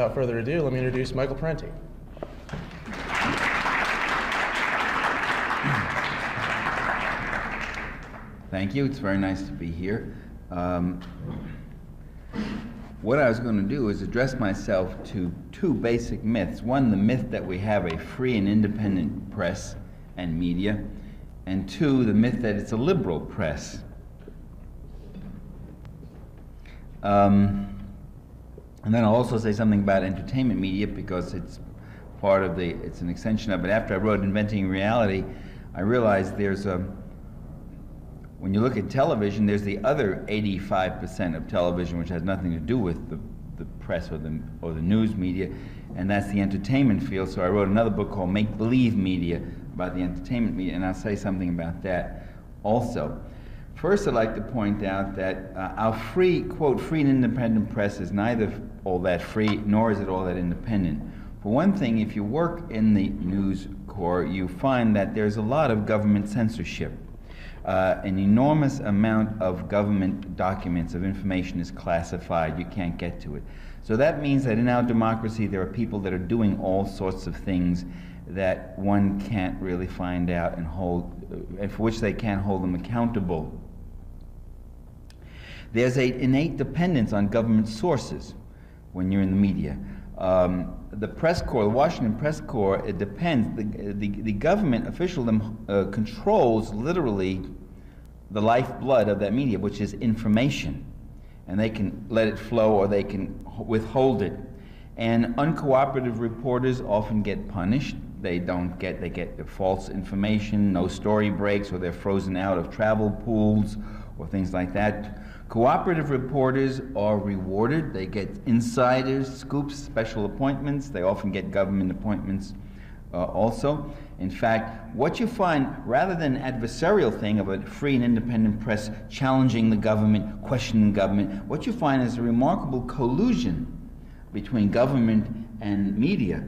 without further ado, let me introduce Michael Parenti. Thank you. It's very nice to be here. What I was going to do is address myself to two basic myths. One, the myth that we have a free and independent press and media, and two, the myth that it's a liberal press. And then I'll also say something about entertainment media because it's part of it's an extension of it. After I wrote Inventing Reality, I realized when you look at television, there's the other 85% of television which has nothing to do with the press or the news media, and that's the entertainment field. So I wrote another book called Make Believe Media about the entertainment media, and I'll say something about that also. First, I'd like to point out that our free, quote, free and independent press is neither all that free, nor is it all that independent. For one thing, if you work in the News Corps, you find that there's a lot of government censorship. An enormous amount of government documents of information is classified. You can't get to it. So that means that in our democracy there are people that are doing all sorts of things that one can't really find out and and for which they can't hold them accountable. There's an innate dependence on government sources when you're in the media. The press corps, the Washington press corps, it depends. The government officialdom controls literally the lifeblood of that media, which is information, and they can let it flow or they can withhold it. And uncooperative reporters often get punished. They get false information, no story breaks, or they're frozen out of travel pools or things like that. Cooperative reporters are rewarded. They get insiders, scoops, special appointments. They often get government appointments also. In fact, what you find, rather than an adversarial thing of a free and independent press challenging the government, questioning government, what you find is a remarkable collusion between government and media.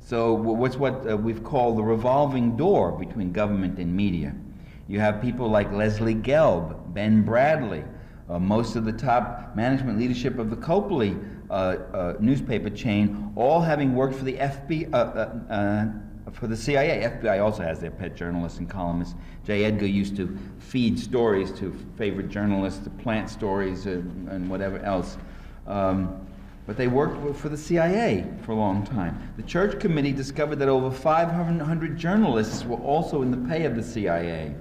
So what's what we've called the revolving door between government and media. You have people like Leslie Gelb, Ben Bradley, most of the top management leadership of the Copley newspaper chain, all having worked for the for the CIA. FBI also has their pet journalists and columnists. J. Edgar used to feed stories to favorite journalists, to plant stories and whatever else. But they worked for the CIA for a long time. The Church Committee discovered that over 500 journalists were also in the pay of the CIA.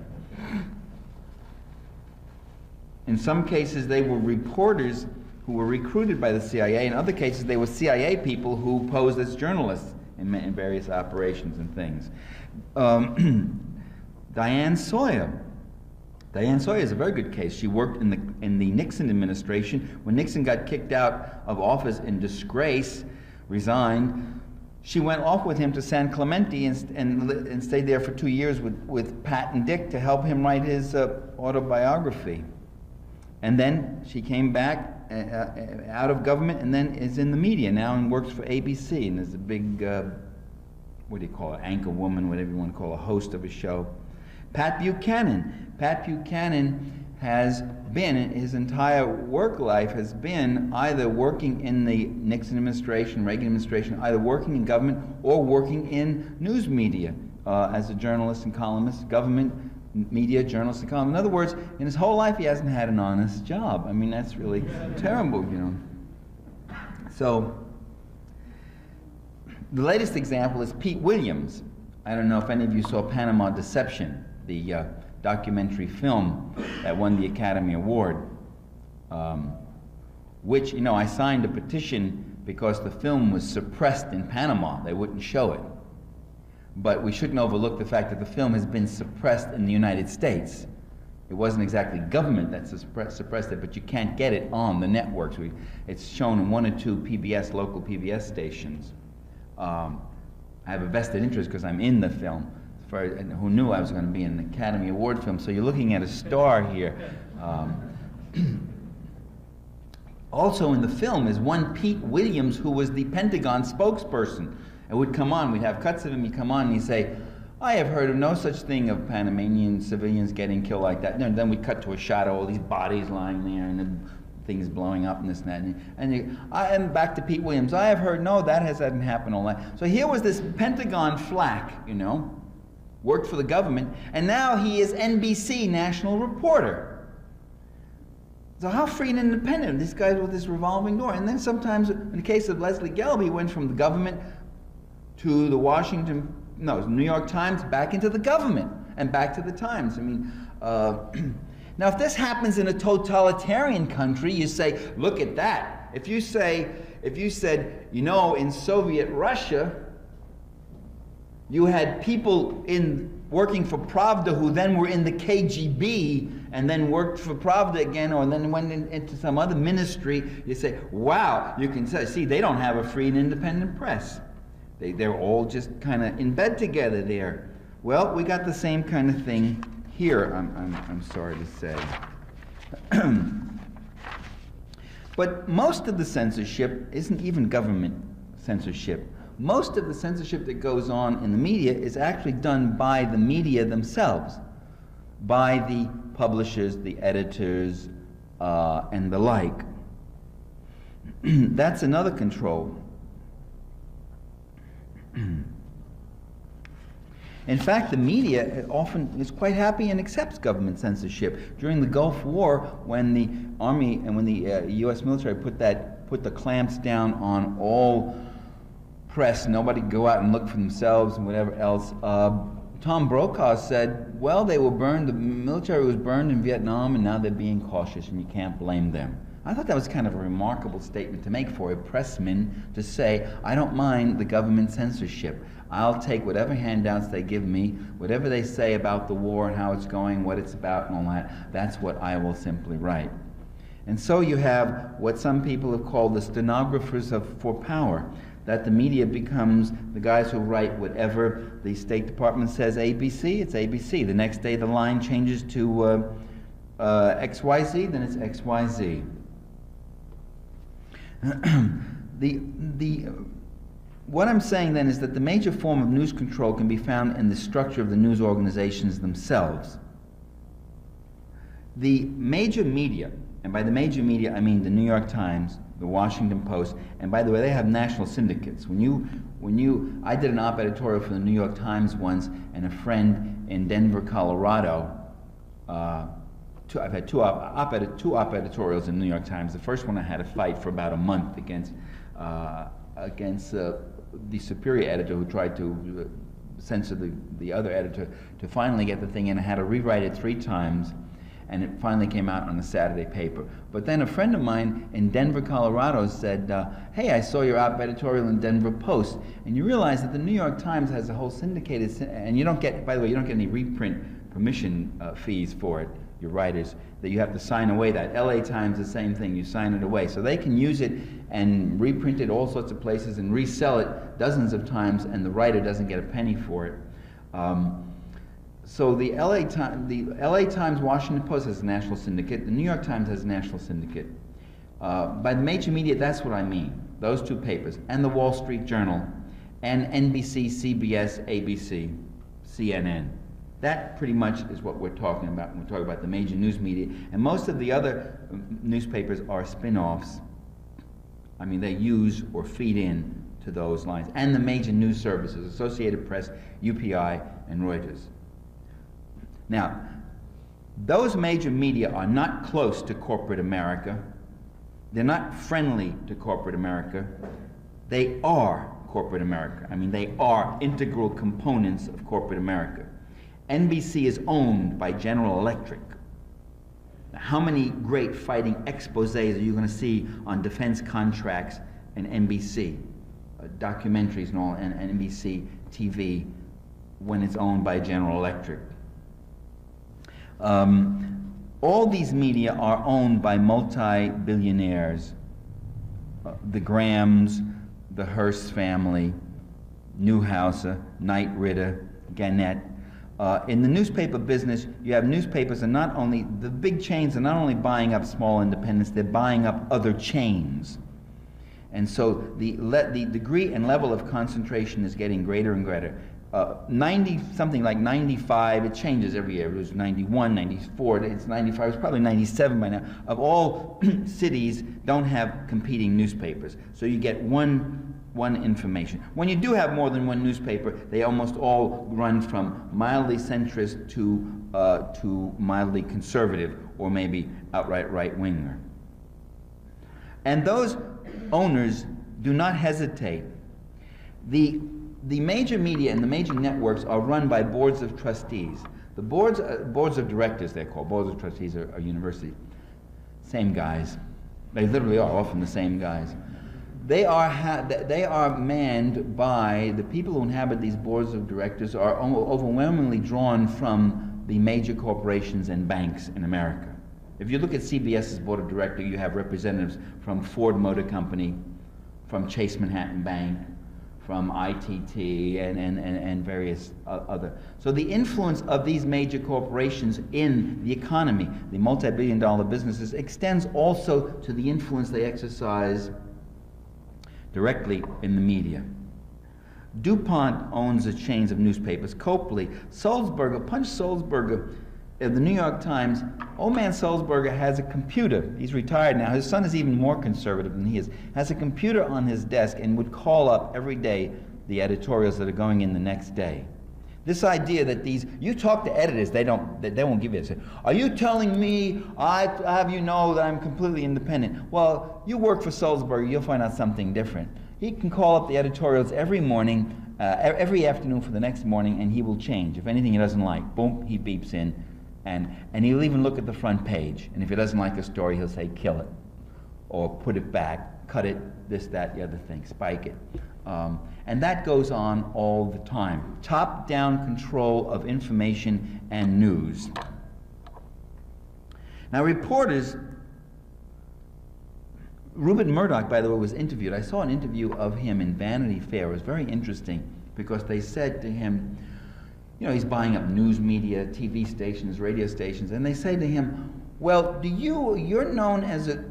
In some cases, they were reporters who were recruited by the CIA. In other cases, they were CIA people who posed as journalists in various operations and things. Diane Sawyer. Diane Sawyer is a very good case. She worked in the Nixon administration. When Nixon got kicked out of office in disgrace, resigned, she went off with him to San Clemente and stayed there for 2 years with Pat and Dick to help him write his autobiography. And then she came back out of government and then is in the media now and works for ABC and is a big, what do you call it, anchor woman, whatever you want to call a host of a show. Pat Buchanan. Pat Buchanan has been, his entire work life has been either working in the Nixon administration, Reagan administration, either working in government or working in news media as a journalist and columnist, government, media, journalist and columnist. In other words, in his whole life he hasn't had an honest job. I mean, that's really terrible, you know. So, the latest example is Pete Williams. I don't know if any of you saw Panama Deception, the documentary film that won the Academy Award, which, you know, I signed a petition because the film was suppressed in Panama. They wouldn't show it. But we shouldn't overlook the fact that the film has been suppressed in the United States. It wasn't exactly government that suppressed it, but you can't get it on the networks. It's shown in 1 or 2 PBS, local PBS stations. I have a vested interest because I'm in the film. Who knew I was going to be in an Academy Award film? So you're looking at a star here. Also in the film is one Pete Williams, who was the Pentagon spokesperson. And would come on, we'd have cuts of him, he'd come on and he'd say, I have heard of no such thing of Panamanian civilians getting killed like that. And then we'd cut to a shot of all these bodies lying there and things blowing up and this and that. And back to Pete Williams. I have heard, no, that hasn't happened all that. So here was this Pentagon flack, you know, worked for the government, and now he is NBC national reporter. So how free and independent are these guys with this revolving door? And then sometimes, in the case of Leslie Gelb, he went from the government to the New York Times, back into the government, and back to the Times. I mean, now if this happens in a totalitarian country, you say, look at that. If you said, you know, in Soviet Russia, you had people working for Pravda who then were in the KGB and then worked for Pravda again, or then went into some other ministry, you say, wow, you can see they don't have a free and independent press. They're all just kind of in bed together there. Well, we got the same kind of thing here, I'm sorry to say. But most of the censorship isn't even government censorship. Most of the censorship that goes on in the media is actually done by the media themselves, by the publishers, the editors, and the like. That's another control. In fact, the media often is quite happy and accepts government censorship. During the Gulf War, when the Army and when the U.S. military put the clamps down on all press, nobody could go out and look for themselves and whatever else, Tom Brokaw said, well, they were burned, the military was burned in Vietnam, and now they're being cautious, and you can't blame them. I thought that was kind of a remarkable statement to make for a pressman, to say, I don't mind the government censorship. I'll take whatever handouts they give me, whatever they say about the war and how it's going, what it's about and all that, that's what I will simply write. And so you have what some people have called the stenographers for power, that the media becomes the guys who write whatever the State Department says ABC, it's ABC. The next day the line changes to XYZ, then it's XYZ. What I'm saying then is that the major form of news control can be found in the structure of the news organizations themselves. The major media, and by the major media I mean the New York Times, the Washington Post, and by the way, they have national syndicates. I did an op editorial for the New York Times once, and a friend in Denver, Colorado, I've had two op editorials in the New York Times. The first one I had to fight for about a month against the superior editor who tried to censor the other editor, to finally get the thing in. I had to rewrite it 3 times, and it finally came out on a Saturday paper. But then a friend of mine in Denver, Colorado said, hey, I saw your op editorial in Denver Post, and you realize that the New York Times has a whole syndicated, and you don't get, by the way, you don't get any reprint permission fees for it, your writers, that you have to sign away that. LA Times, the same thing, you sign it away. So they can use it and reprint it all sorts of places and resell it dozens of times, and the writer doesn't get a penny for it. So the LA Times, Washington Post has a national syndicate. The New York Times has a national syndicate. By the major media, that's what I mean. Those 2 papers, and the Wall Street Journal, and NBC, CBS, ABC, CNN. That pretty much is what we're talking about when we talk about the major news media. And most of the other newspapers are spin-offs. I mean, they use or feed in to those lines. And the major news services, Associated Press, UPI, and Reuters. Now, those major media are not close to corporate America. They're not friendly to corporate America. They are corporate America. I mean, they are integral components of corporate America. NBC is owned by General Electric. Now, how many great fighting exposés are you going to see on defense contracts in NBC? Documentaries and all, and NBC TV when it's owned by General Electric. All these media are owned by multi-billionaires. The Grahams, the Hearst family, Newhouser, Knight Ridder, Gannett. In the newspaper business, you have newspapers, and not only, the big chains are not only buying up small independents, they're buying up other chains. And so the degree and level of concentration is getting greater and greater. something like 95, it changes every year. It was 91, 94, it's 95, it's probably 97 by now. Of all cities don't have competing newspapers. So you get one information. When you do have more than one newspaper, they almost all run from mildly centrist to mildly conservative, or maybe outright right-winger. And those owners do not hesitate. The major media and the major networks are run by boards of trustees. The boards of directors, they're called. Boards of trustees are universities. Same guys. They literally are often the same guys. They are manned by the people who inhabit these boards of directors are overwhelmingly drawn from the major corporations and banks in America. If you look at CBS's board of directors, you have representatives from Ford Motor Company, from Chase Manhattan Bank, from ITT, and various other. So the influence of these major corporations in the economy, the multi-billion-dollar businesses, extends also to the influence they exercise directly in the media. DuPont owns the chains of newspapers. Copley, Sulzberger, Punch Sulzberger, the New York Times. Old man Sulzberger has a computer. He's retired now. His son is even more conservative than he is. Has a computer on his desk and would call up every day the editorials that are going in the next day. This idea that you talk to editors, they won't give you this. Are you telling me I have you know that I'm completely independent? Well, you work for Sulzberger, you'll find out something different. He can call up the editorials every morning, every afternoon for the next morning, and he will change. If anything he doesn't like, boom, he beeps in. And he'll even look at the front page. And if he doesn't like a story, he'll say, kill it, or put it back, cut it, this, that, the other thing, spike it. And that goes on all the time. Top-down control of information and news. Now, reporters, Rupert Murdoch, by the way, was interviewed. I saw an interview of him in Vanity Fair. It was very interesting because they said to him, you know, he's buying up news media, TV stations, radio stations, and they say to him, well, you're known as a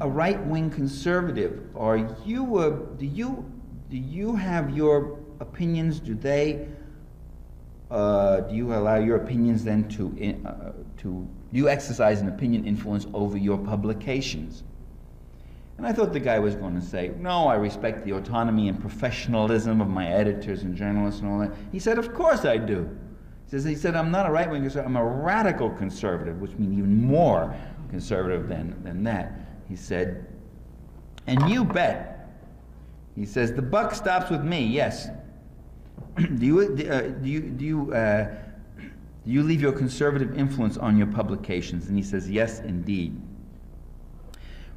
right-wing conservative. Do you have your opinions? Do you allow your opinions then do you exercise an opinion influence over your publications? And I thought the guy was going to say, no, I respect the autonomy and professionalism of my editors and journalists and all that. He said, of course I do. He said, I'm not a right-wing conservative, I'm a radical conservative, which means even more conservative than that. He said, and you bet. He says, the buck stops with me, yes. Do you leave your conservative influence on your publications? And he says, yes, indeed.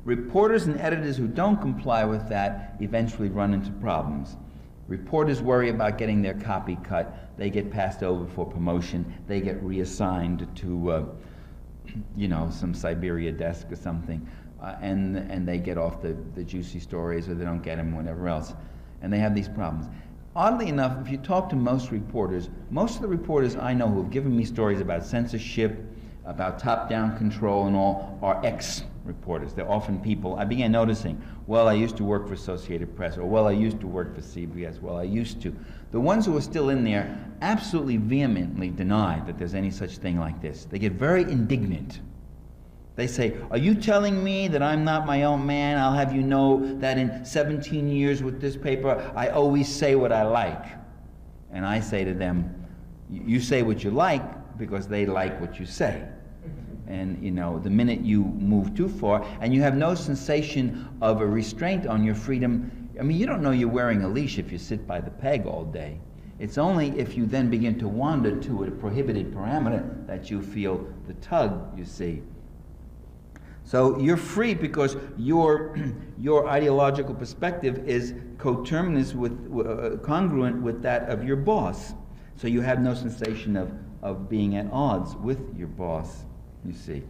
Reporters and editors who don't comply with that eventually run into problems. Reporters worry about getting their copy cut. They get passed over for promotion. They get reassigned to, some Siberia desk or something, and they get off the juicy stories, or they don't get them, whatever else. And they have these problems. Oddly enough, if you talk to most of the reporters I know who have given me stories about censorship, about top-down control and all, are ex-reporters. They're often people, I began noticing, well, I used to work for Associated Press, or well, I used to work for CBS, well, I used to. The ones who are still in there absolutely vehemently deny that there's any such thing like this. They get very indignant. They say, are you telling me that I'm not my own man? I'll have you know that in 17 years with this paper, I always say what I like. And I say to them, you say what you like because they like what you say. And the minute you move too far, and you have no sensation of a restraint on your freedom, I mean, you don't know you're wearing a leash if you sit by the peg all day. It's only if you then begin to wander to a prohibited parameter that you feel the tug, you see. So you're free because your ideological perspective is coterminous with, congruent with that of your boss. So you have no sensation of being at odds with your boss, you see.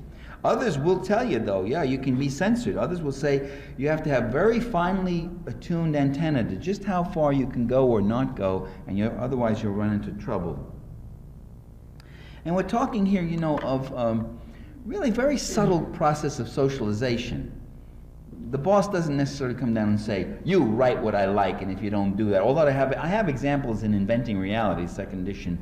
Others will tell you, though, yeah, you can be censored. Others will say you have to have very finely attuned antenna to just how far you can go or not go, and otherwise you'll run into trouble. And we're talking here, of really very subtle process of socialization. the boss doesn't necessarily come down and say, you write what I like, and if you don't do that. Although I have examples in Inventing Reality, second edition,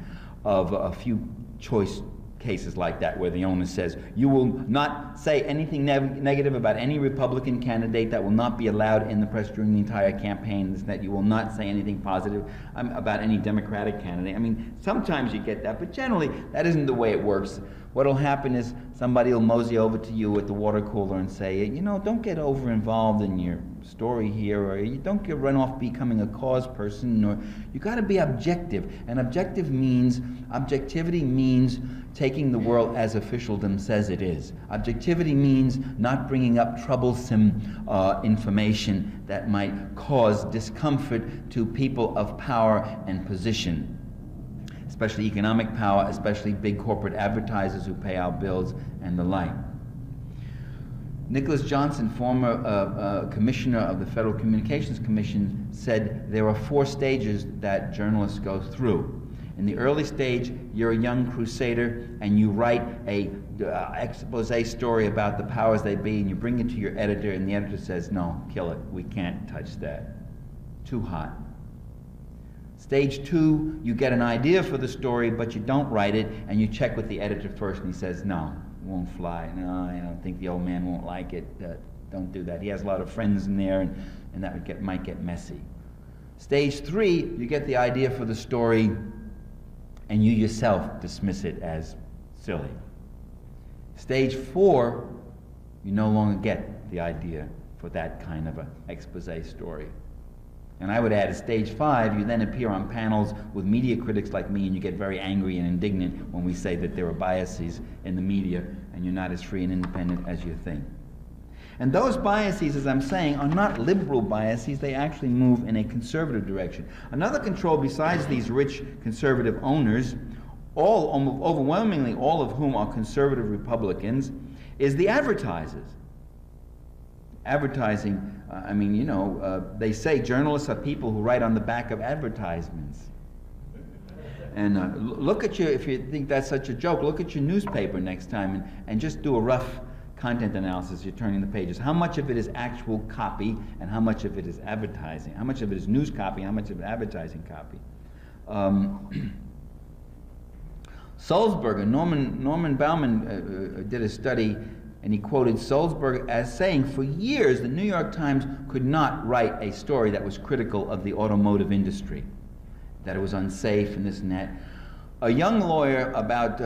of a few choice cases like that, where the owner says, you will not say anything negative about any Republican candidate. That will not be allowed in the press during the entire campaign. That you will not say anything positive about any Democratic candidate. I mean, sometimes you get that, but generally that isn't the way it works. What will happen is somebody will mosey over to you at the water cooler and say, you know, don't get over involved in your story here, or you don't run off becoming a cause person, or you got to be objective. And objectivity means taking the world as officialdom says it is. Objectivity means not bringing up troublesome information that might cause discomfort to people of power and position, especially economic power, especially big corporate advertisers who pay our bills and the like. Nicholas Johnson, former commissioner of the Federal Communications Commission, said there are 4 stages that journalists go through. In the early stage, you're a young crusader and you write a expose story about the powers they be, and you bring it to your editor, and the editor says, no, kill it, we can't touch that, too hot. Stage 2, you get an idea for the story, but you don't write it, and you check with the editor first, and he says, no, it won't fly. No, I don't think the old man won't like it. Don't do that. He has a lot of friends in there, and that might get messy. Stage 3, you get the idea for the story, and you yourself dismiss it as silly. Stage 4, you no longer get the idea for that kind of an expose story. And I would add, at stage 5, you then appear on panels with media critics like me, and you get very angry and indignant when we say that there are biases in the media, and you're not as free and independent as you think. And those biases, as I'm saying, are not liberal biases. They actually move in a conservative direction. Another control besides these rich conservative owners, overwhelmingly all of whom are conservative Republicans, is the advertisers. Advertising, they say journalists are people who write on the back of advertisements. And look at if you think that's such a joke, look at your newspaper next time and just do a rough content analysis. You're turning the pages. How much of it is actual copy and how much of it is advertising? How much of it is news copy and how much of it is advertising copy? Sulzberger, Norman Bauman did a study, and he quoted Sulzberger as saying, for years the New York Times could not write a story that was critical of the automotive industry, that it was unsafe and this and that. A young lawyer, about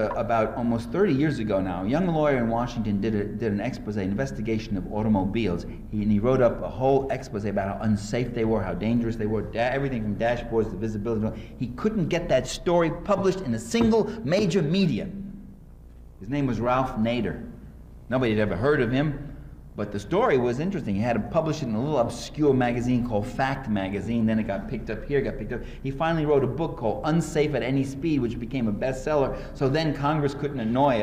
almost 30 years ago now, a young lawyer in Washington did an expose, investigation of automobiles. He wrote up a whole expose about how unsafe they were, how dangerous they were, everything from dashboards to visibility. He couldn't get that story published in a single major media. His name was Ralph Nader. Nobody had ever heard of him, but the story was interesting. He had to publish it in a little obscure magazine called Fact Magazine. Then it got picked up here, got picked up. He finally wrote a book called Unsafe at Any Speed, which became a bestseller. So then Congress couldn't ignore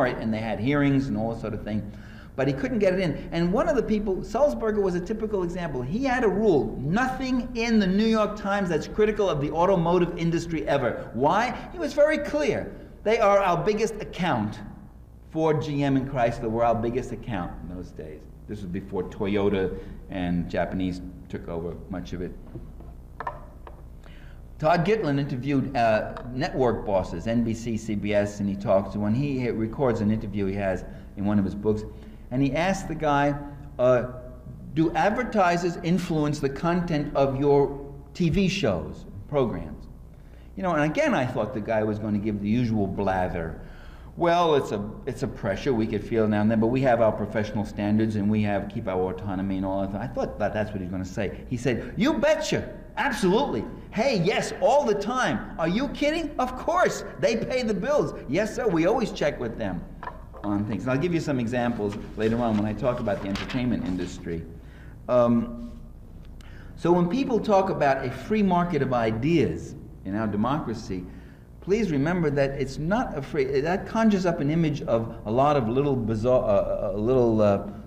it, and they had hearings and all that sort of thing. But he couldn't get it in. And one of the people, Sulzberger was a typical example. He had a rule, nothing in the New York Times that's critical of the automotive industry ever. Why? He was very clear. They are our biggest account. Ford, GM, and Chrysler were our biggest account in those days. This was before Toyota and Japanese took over much of it. Todd Gitlin interviewed network bosses, NBC, CBS, and he talks to, when he records an interview he has in one of his books, and he asked the guy, do advertisers influence the content of your TV shows, programs? You know, and again I thought the guy was going to give the usual blather. Well, it's a pressure we could feel now and then, but we have our professional standards and we keep our autonomy and all that. I thought that's what he was going to say. He said, you betcha, absolutely. Hey, yes, all the time. Are you kidding? Of course, they pay the bills. Yes, sir, we always check with them on things. And I'll give you some examples later on when I talk about the entertainment industry. So when people talk about a free market of ideas in our democracy, please remember that it's not a free, that conjures up an image of a lot of little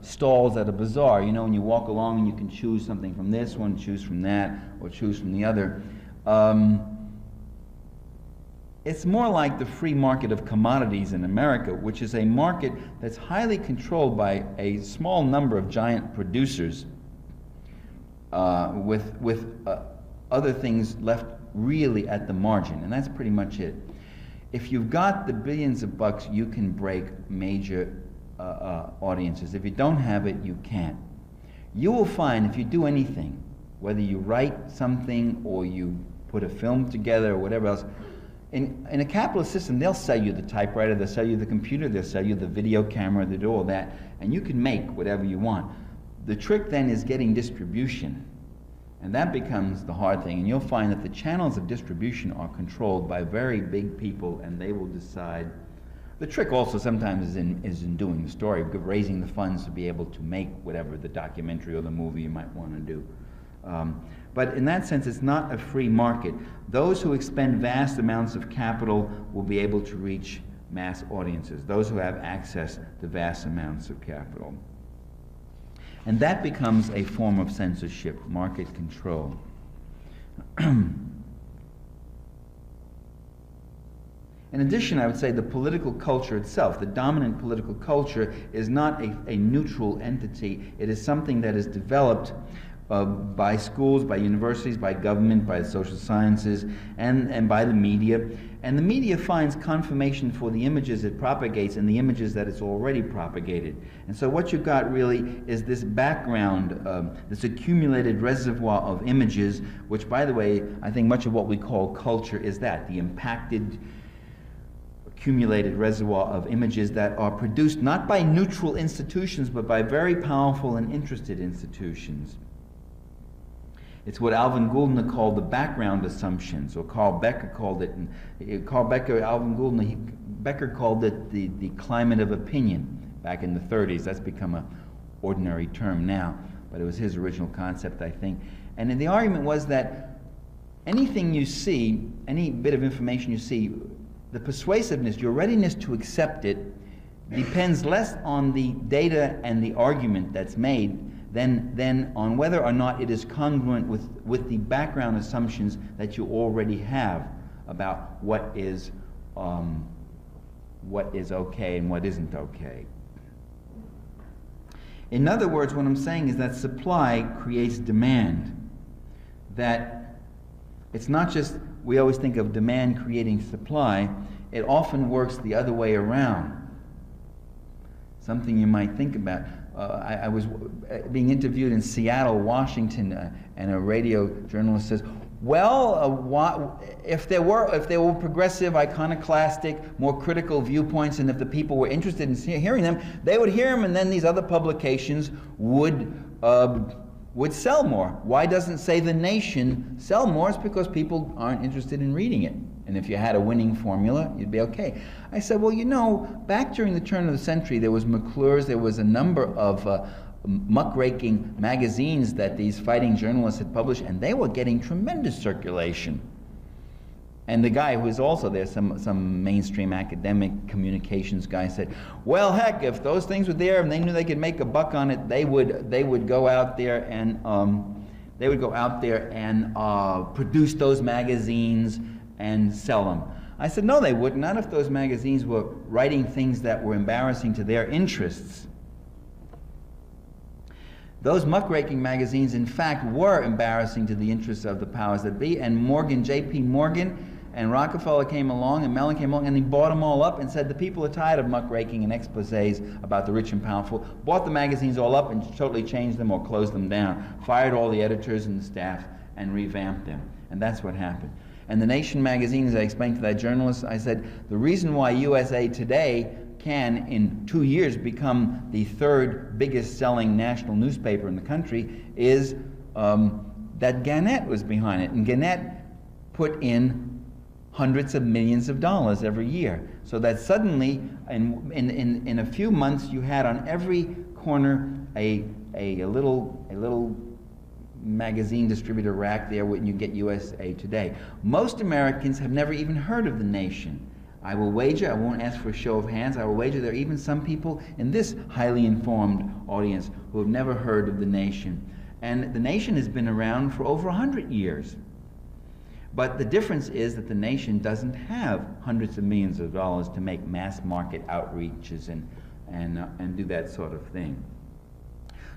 stalls at a bazaar. You know, when you walk along and you can choose something from this one, choose from that, or choose from the other. it's more like the free market of commodities in America, which is a market that's highly controlled by a small number of giant producers, with other things left really at the margin, and that's pretty much it. If you've got the billions of bucks, you can break major audiences. If you don't have it, you can't. You will find if you do anything, whether you write something or you put a film together or whatever else, in a capitalist system, they'll sell you the typewriter, they'll sell you the computer, they'll sell you the video camera, they'll do all that, and you can make whatever you want. The trick then is getting distribution, and that becomes the hard thing, and you'll find that the channels of distribution are controlled by very big people, and they will decide. The trick also sometimes is in doing the story, raising the funds to be able to make whatever the documentary or the movie you might want to do. But in that sense, it's not a free market. Those who expend vast amounts of capital will be able to reach mass audiences, those who have access to vast amounts of capital. And that becomes a form of censorship, market control. In addition, I would say the political culture itself, the dominant political culture, is not a neutral entity. It is something that is developed by schools, by universities, by government, by the social sciences, and by the media. And the media finds confirmation for the images it propagates in the images that it's already propagated. And so what you've got really is this background, this accumulated reservoir of images, which, by the way, I think much of what we call culture is that, the impacted, accumulated reservoir of images that are produced not by neutral institutions, but by very powerful and interested institutions. It's what Alvin Gouldner called the background assumptions, or Carl Becker called it, Becker called it the climate of opinion back in the 30s. That's become an ordinary term now, but it was his original concept, I think. And the argument was that anything you see, any bit of information you see, the persuasiveness, your readiness to accept it, depends less on the data and the argument that's made than on whether or not it is congruent with the background assumptions that you already have about what is okay and what isn't okay. In other words, what I'm saying is that supply creates demand. That it's not just, we always think of demand creating supply, it often works the other way around. Something you might think about. I was being interviewed in Seattle, Washington, and a radio journalist says, well, if there were progressive, iconoclastic, more critical viewpoints, and if the people were interested in hearing them, they would hear them, and then these other publications would sell more. Why doesn't, say, The Nation sell more? It's because people aren't interested in reading it. And if you had a winning formula, you'd be okay. I said, well, you know, back during the turn of the century, there was McClure's, there was a number of muckraking magazines that these fighting journalists had published, and they were getting tremendous circulation. And the guy who was also there, some mainstream academic communications guy, said, well, heck, if those things were there and they knew they could make a buck on it, they would go out there and produce those magazines and sell them. I said, no, they wouldn't. Not if those magazines were writing things that were embarrassing to their interests. Those muckraking magazines, in fact, were embarrassing to the interests of the powers that be, and J.P. Morgan and Rockefeller came along, and Mellon came along, and he bought them all up and said, the people are tired of muckraking and exposés about the rich and powerful, bought the magazines all up and totally changed them or closed them down, fired all the editors and the staff, and revamped them. And that's what happened. And The Nation magazine, as I explained to that journalist, I said, the reason why USA Today can, in 2 years, become the third biggest selling national newspaper in the country is that Gannett was behind it. And Gannett put in hundreds of millions of dollars every year. So that suddenly, in a few months, you had on every corner a little magazine distributor rack there when you get USA Today. Most Americans have never even heard of The Nation. I will wager, I won't ask for a show of hands, I will wager there are even some people in this highly informed audience who have never heard of The Nation. And The Nation has been around for over 100 years. But the difference is that the nation doesn't have hundreds of millions of dollars to make mass market outreaches and do that sort of thing.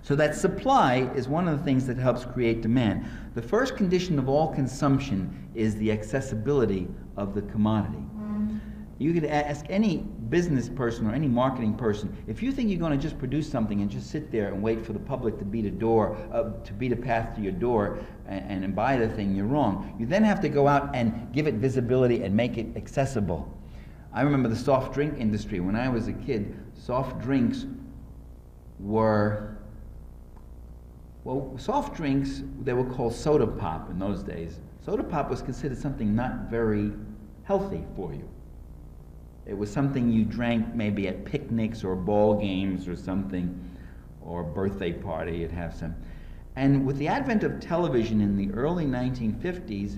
So that supply is one of the things that helps create demand. The first condition of all consumption is the accessibility of the commodity. You could ask any business person or any marketing person, if you think you're going to just produce something and just sit there and wait for the public to beat a path to your door and buy the thing, you're wrong. You then have to go out and give it visibility and make it accessible. I remember the soft drink industry. When I was a kid, soft drinks were, well, soft drinks, they were called soda pop in those days. Soda pop was considered something not very healthy for you. It was something you drank maybe at picnics or ball games or something, or a birthday party, you'd have some. And with the advent of television in the early 1950s,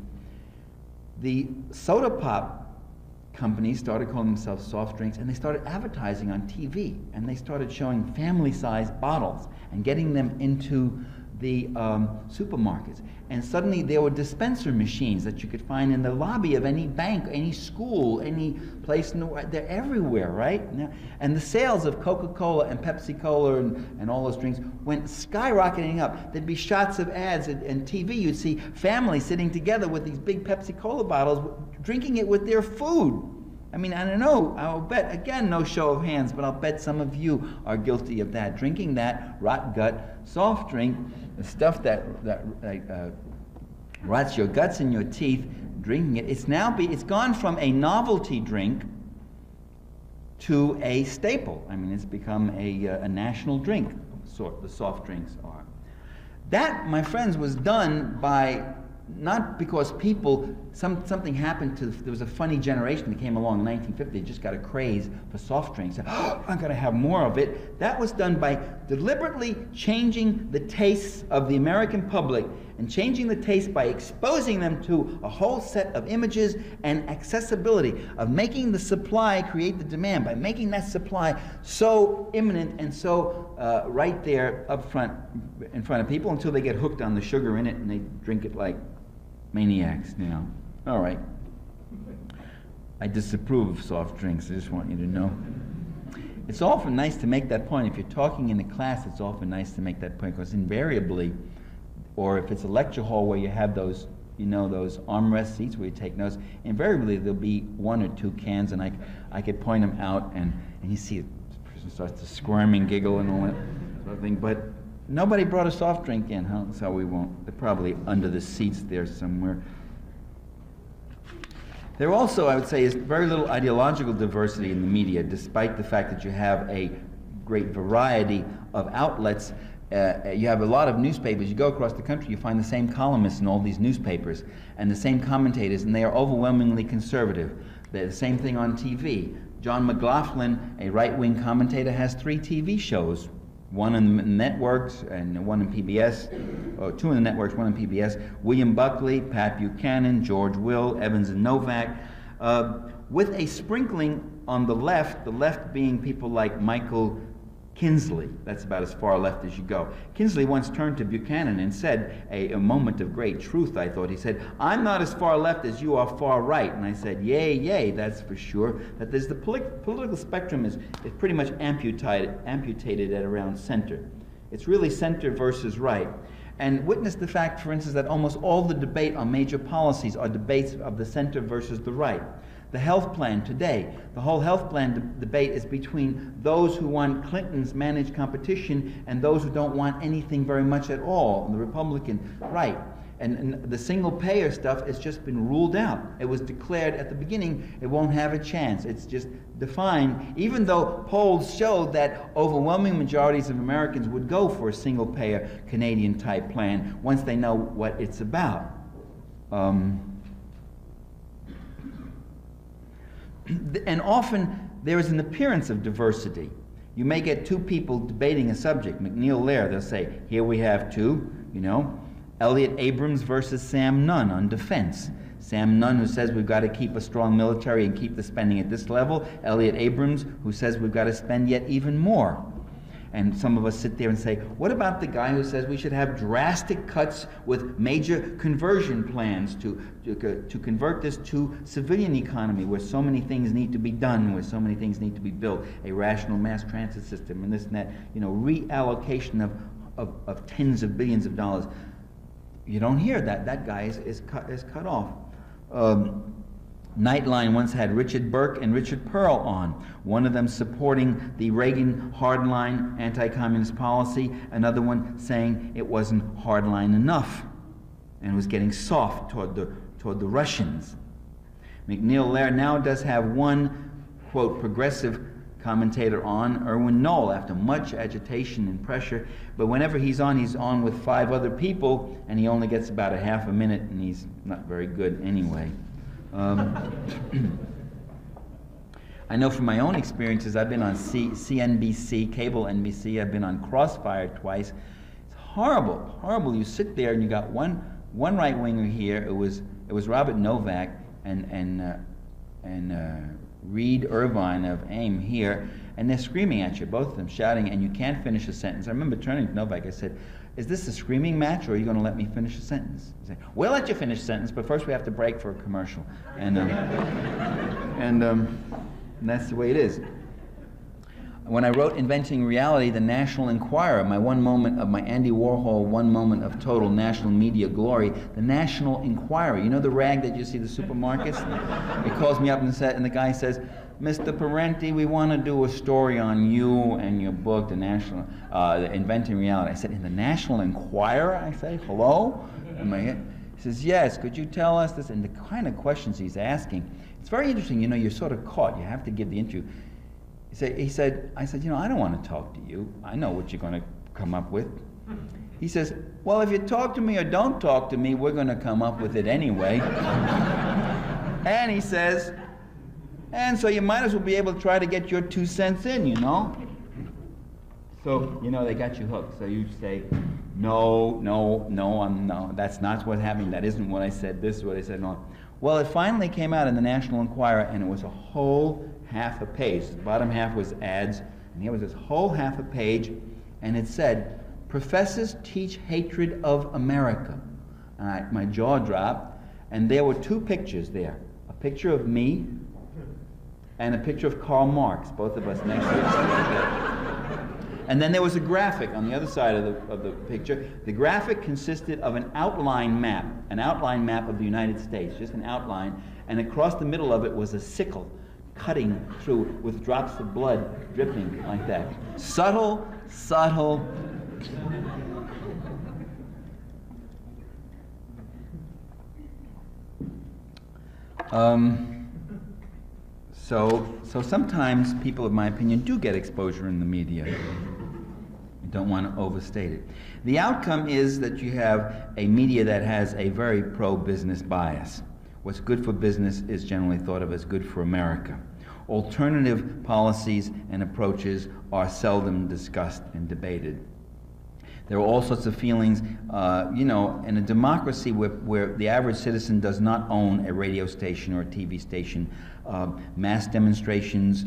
the soda pop companies started calling themselves soft drinks, and they started advertising on TV, and they started showing family-sized bottles and getting them into the supermarkets. And suddenly there were dispenser machines that you could find in the lobby of any bank, any school, any place in the world. They're everywhere, right? And the sales of Coca-Cola and Pepsi-Cola and all those drinks went skyrocketing up. There'd be shots of ads and TV. You'd see families sitting together with these big Pepsi-Cola bottles, drinking it with their food. I mean, I don't know, I'll bet, again, no show of hands, but I'll bet some of you are guilty of that. Drinking that rot gut soft drink, the stuff that rots your guts in your teeth, drinking it. It's gone from a novelty drink to a staple. I mean, it's become a national drink, sort the soft drinks are. That, my friends, was done by, not because people, something happened to, there was a funny generation that came along in 1950, they just got a craze for soft drinks. Oh, I'm going to have more of it. That was done by deliberately changing the tastes of the American public, and changing the taste by exposing them to a whole set of images and accessibility, of making the supply create the demand, by making that supply so imminent and so right there up front, in front of people, until they get hooked on the sugar in it and they drink it like maniacs, you know. All right. I disapprove of soft drinks, I just want you to know. It's often nice to make that point. If you're talking in a class, it's often nice to make that point, because invariably, or if it's a lecture hall where you have those, you know, those armrest seats where you take notes, invariably there'll be one or two cans, and I could point them out, and you see the person starts to squirm and giggle and all that sort of thing, but nobody brought a soft drink in, huh? So we won't. They're probably under the seats there somewhere. There also, I would say, is very little ideological diversity in the media, despite the fact that you have a great variety of outlets. You have a lot of newspapers. You go across the country, you find the same columnists in all these newspapers, and the same commentators, and they are overwhelmingly conservative. They're the same thing on TV. John McLaughlin, a right-wing commentator, has 3 TV shows. One in the networks and one in PBS, or 2 in the networks, 1 in PBS. William Buckley, Pat Buchanan, George Will, Evans and Novak, with a sprinkling on the left being people like Michael Kinsley. That's about as far left as you go. Kinsley once turned to Buchanan and said, a moment of great truth, I thought. He said, "I'm not as far left as you are far right." And I said, yay, yay, that's for sure. That there's the political spectrum is pretty much amputated at around center. It's really center versus right. And witness the fact, for instance, that almost all the debate on major policies are debates of the center versus the right. The health plan today, the whole health plan debate is between those who want Clinton's managed competition and those who don't want anything very much at all, on the Republican right. And the single payer stuff has just been ruled out. It was declared at the beginning it won't have a chance. It's just defined, even though polls showed that overwhelming majorities of Americans would go for a single payer Canadian type plan once they know what it's about. And often there is an appearance of diversity. You may get 2 people debating a subject. McNeil Lair, they'll say, here we have 2, you know, Elliott Abrams versus Sam Nunn on defense. Sam Nunn, who says we've got to keep a strong military and keep the spending at this level. Elliott Abrams, who says we've got to spend yet even more. And some of us sit there and say, what about the guy who says we should have drastic cuts with major conversion plans to convert this to civilian economy, where so many things need to be done, where so many things need to be built, a rational mass transit system, and this and that, reallocation of tens of billions of dollars. You don't hear that. That guy is cut off. Nightline once had Richard Burke and Richard Pearl on, one of them supporting the Reagan hardline anti-communist policy, another one saying it wasn't hardline enough and was getting soft toward the Russians. McNeil Lehrer now does have one, quote, progressive commentator on, Erwin Knoll, after much agitation and pressure, but whenever he's on with 5 other people, and he only gets about a half a minute, and he's not very good anyway. I know from my own experiences, I've been on CNBC, cable NBC, I've been on Crossfire twice. It's horrible, horrible. You sit there and you got one right-winger here. It was Robert Novak and Reed Irvine of AIM here, and they're screaming at you, both of them shouting, and you can't finish a sentence. I remember turning to Novak, I said, is this a screaming match, or are you going to let me finish a sentence? He said, we'll let you finish a sentence, but first we have to break for a commercial. And that's the way it is. When I wrote Inventing Reality, the National Enquirer, my Andy Warhol one moment of total national media glory, the National Enquirer, you know the rag that you see at the supermarkets? He calls me up and the guy says, Mr. Parenti, we want to do a story on you and your book, the Inventing Reality. I said, in the National Enquirer? I say, hello? He says, yes, could you tell us this? And the kind of questions he's asking, it's very interesting. You're sort of caught. You have to give the interview. I said, I don't want to talk to you. I know what you're going to come up with. He says, well, if you talk to me or don't talk to me, we're going to come up with it anyway. And he says, and so you might as well be able to try to get your 2 cents in, So, they got you hooked. So you say, no, that's not what's happening. That isn't what I said. This is what I said. No. Well, it finally came out in the National Enquirer, and it was a whole half a page. The bottom half was ads, and here was this whole half a page, and it said, professors teach hatred of America. My jaw dropped, and there were 2 pictures there. A picture of me and a picture of Karl Marx, both of us next to each other. And then there was a graphic on the other side of the picture. The graphic consisted of an outline map of the United States, just an outline, and across the middle of it was a sickle cutting through with drops of blood dripping like that. Subtle. So sometimes people, in my opinion, do get exposure in the media. You don't want to overstate it. The outcome is that you have a media that has a very pro-business bias. What's good for business is generally thought of as good for America. Alternative policies and approaches are seldom discussed and debated. There are all sorts of feelings, in a democracy where the average citizen does not own a radio station or a TV station, mass demonstrations,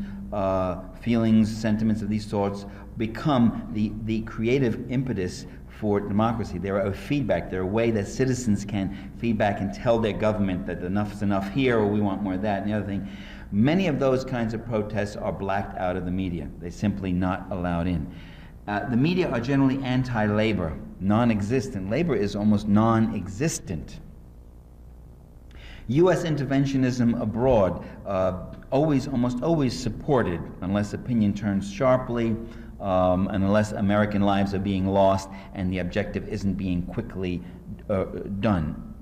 feelings, sentiments of these sorts become the creative impetus for democracy. They're a feedback. They're a way that citizens can feedback and tell their government that enough's enough here, or we want more of that, and the other thing. Many of those kinds of protests are blacked out of the media. They're simply not allowed in. The media are generally anti-labor, non-existent. Labor is almost non-existent. U.S. interventionism abroad, almost always supported, unless opinion turns sharply, and unless American lives are being lost and the objective isn't being quickly done.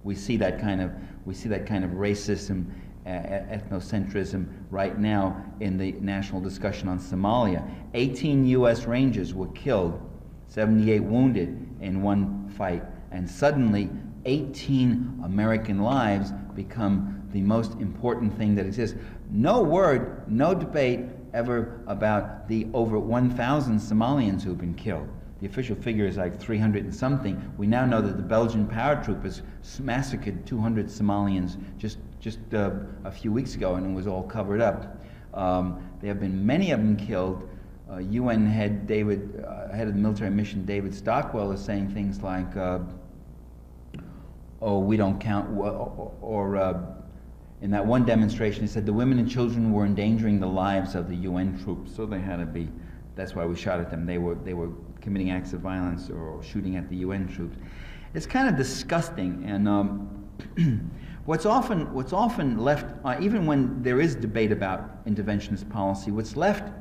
We see that kind of racism, ethnocentrism right now in the national discussion on Somalia. 18 U.S. Rangers were killed, 78 wounded in one fight, and suddenly 18 American lives become the most important thing that exists. No word, no debate ever about the over 1,000 Somalians who've been killed. The official figure is like 300 and something. We now know that the Belgian paratroopers massacred 200 Somalians just a few weeks ago, and it was all covered up. There have been many of them killed. UN head head of the military mission, David Stockwell, is saying things like, "Oh, we don't count," or in that one demonstration, he said the women and children were endangering the lives of the UN troops, so they had to be. That's why we shot at them. They were committing acts of violence or shooting at the UN troops. It's kind of disgusting, and what's often left, even when there is debate about interventionist policy, what's left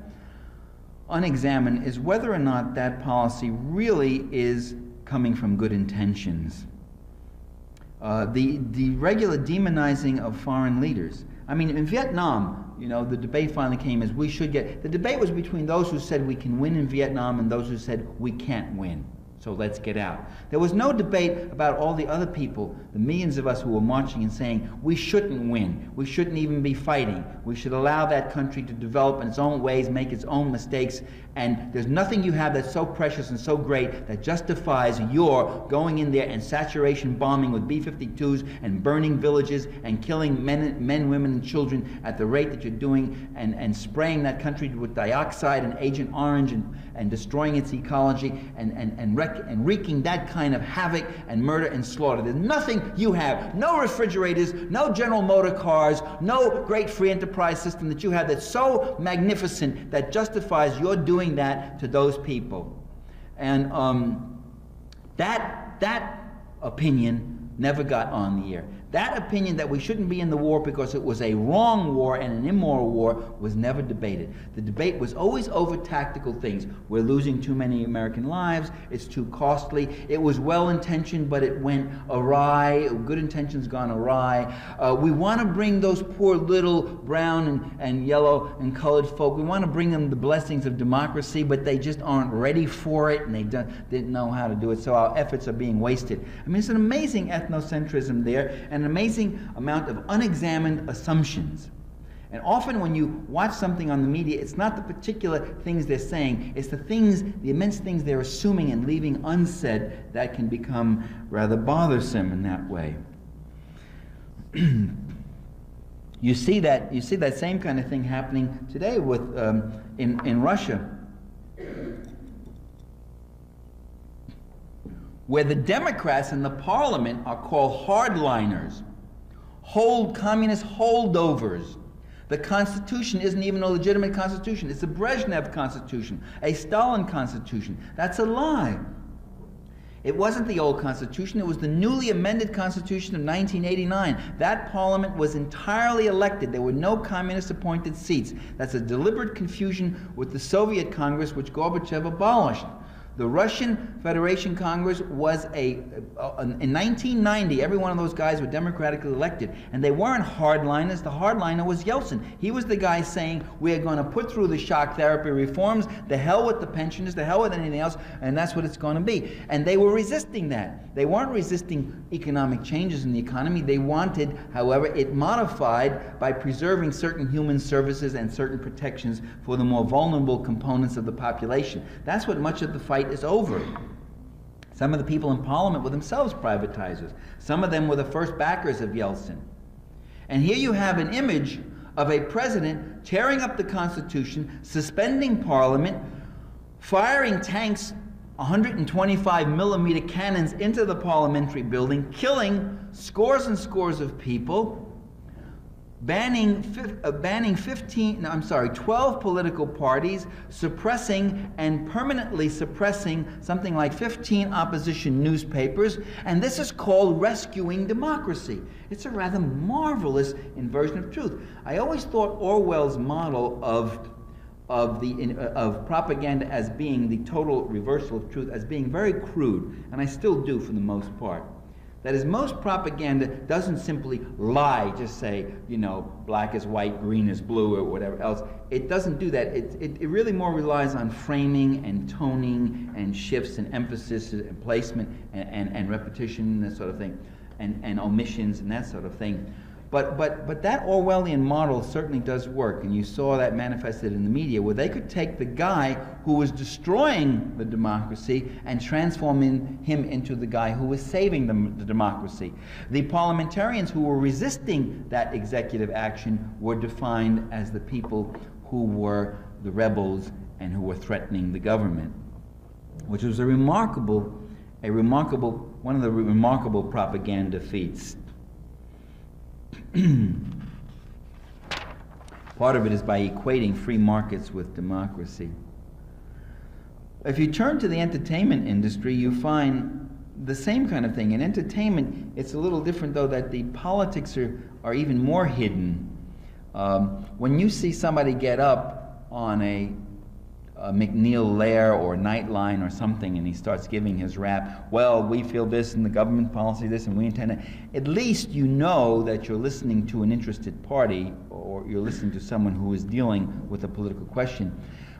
unexamined is whether or not that policy really is coming from good intentions. The regular demonizing of foreign leaders. I mean, in Vietnam, you know, the debate finally came as we should get. The debate was between those who said we can win in Vietnam and those who said we can't win. So let's get out. There was no debate about all the other people, the millions of us who were marching and saying we shouldn't win, we shouldn't even be fighting, we should allow that country to develop in its own ways, make its own mistakes, and there's nothing you have that's so precious and so great that justifies your going in there and saturation bombing with B-52s and burning villages and killing men, women, and children at the rate that you're doing, and spraying that country with dioxide and Agent Orange and destroying its ecology and wreaking that kind of havoc and murder and slaughter. There's nothing you have, no refrigerators, no General Motor cars, no great free enterprise system that you have that's so magnificent that justifies your doing that to those people. And that opinion never got on the air. That opinion that we shouldn't be in the war because it was a wrong war and an immoral war was never debated. The debate was always over tactical things. We're losing too many American lives, it's too costly, it was well-intentioned but it went awry, good intentions gone awry. We want to bring those poor little brown and yellow and colored folk, we want to bring them the blessings of democracy, but they just aren't ready for it and they didn't know how to do it, so our efforts are being wasted. I mean, it's an amazing ethnocentrism there, and an amazing amount of unexamined assumptions. And often when you watch something on the media, it's not the particular things they're saying, it's the immense things they're assuming and leaving unsaid that can become rather bothersome in that way. You see that same kind of thing happening today with in Russia, where the Democrats in the parliament are called hardliners, communist holdovers. The Constitution isn't even a legitimate constitution. It's a Brezhnev constitution, a Stalin constitution. That's a lie. It wasn't the old constitution, it was the newly amended constitution of 1989. That parliament was entirely elected. There were no communist appointed seats. That's a deliberate confusion with the Soviet Congress, which Gorbachev abolished. The Russian Federation Congress was in 1990, every one of those guys were democratically elected, and they weren't hardliners. The hardliner was Yeltsin. He was the guy saying, we're going to put through the shock therapy reforms, the hell with the pensioners, the hell with anything else, and that's what it's going to be. And they were resisting that. They weren't resisting economic changes in the economy. They wanted, however, it modified by preserving certain human services and certain protections for the more vulnerable components of the population. That's what much of the fight is over. Some of the people in parliament were themselves privatizers. Some of them were the first backers of Yeltsin. And here you have an image of a president tearing up the Constitution, suspending parliament, firing tanks, 125 millimeter cannons into the parliamentary building, killing scores and scores of people, banning 12 political parties, suppressing and permanently suppressing something like 15 opposition newspapers, and this is called rescuing democracy. It's a rather marvelous inversion of truth. I always thought Orwell's model of propaganda as being the total reversal of truth, as being very crude, and I still do for the most part. That is, most propaganda doesn't simply lie, just say, you know, black is white, green is blue, or whatever else. It doesn't do that. It really more relies on framing and toning and shifts and emphasis and placement and repetition and that sort of thing, and omissions and that sort of thing. But that Orwellian model certainly does work, and you saw that manifested in the media, where they could take the guy who was destroying the democracy and transform him into the guy who was saving the democracy. The parliamentarians who were resisting that executive action were defined as the people who were the rebels and who were threatening the government, which was one of the remarkable propaganda feats. Part of it is by equating free markets with democracy. If you turn to the entertainment industry, you find the same kind of thing. In entertainment, it's a little different, though, that the politics are even more hidden. When you see somebody get up on a McNeil Lair or Nightline or something, and he starts giving his rap, well, we feel this and the government policy this and we intend it, at least you know that you're listening to an interested party, or you're listening to someone who is dealing with a political question.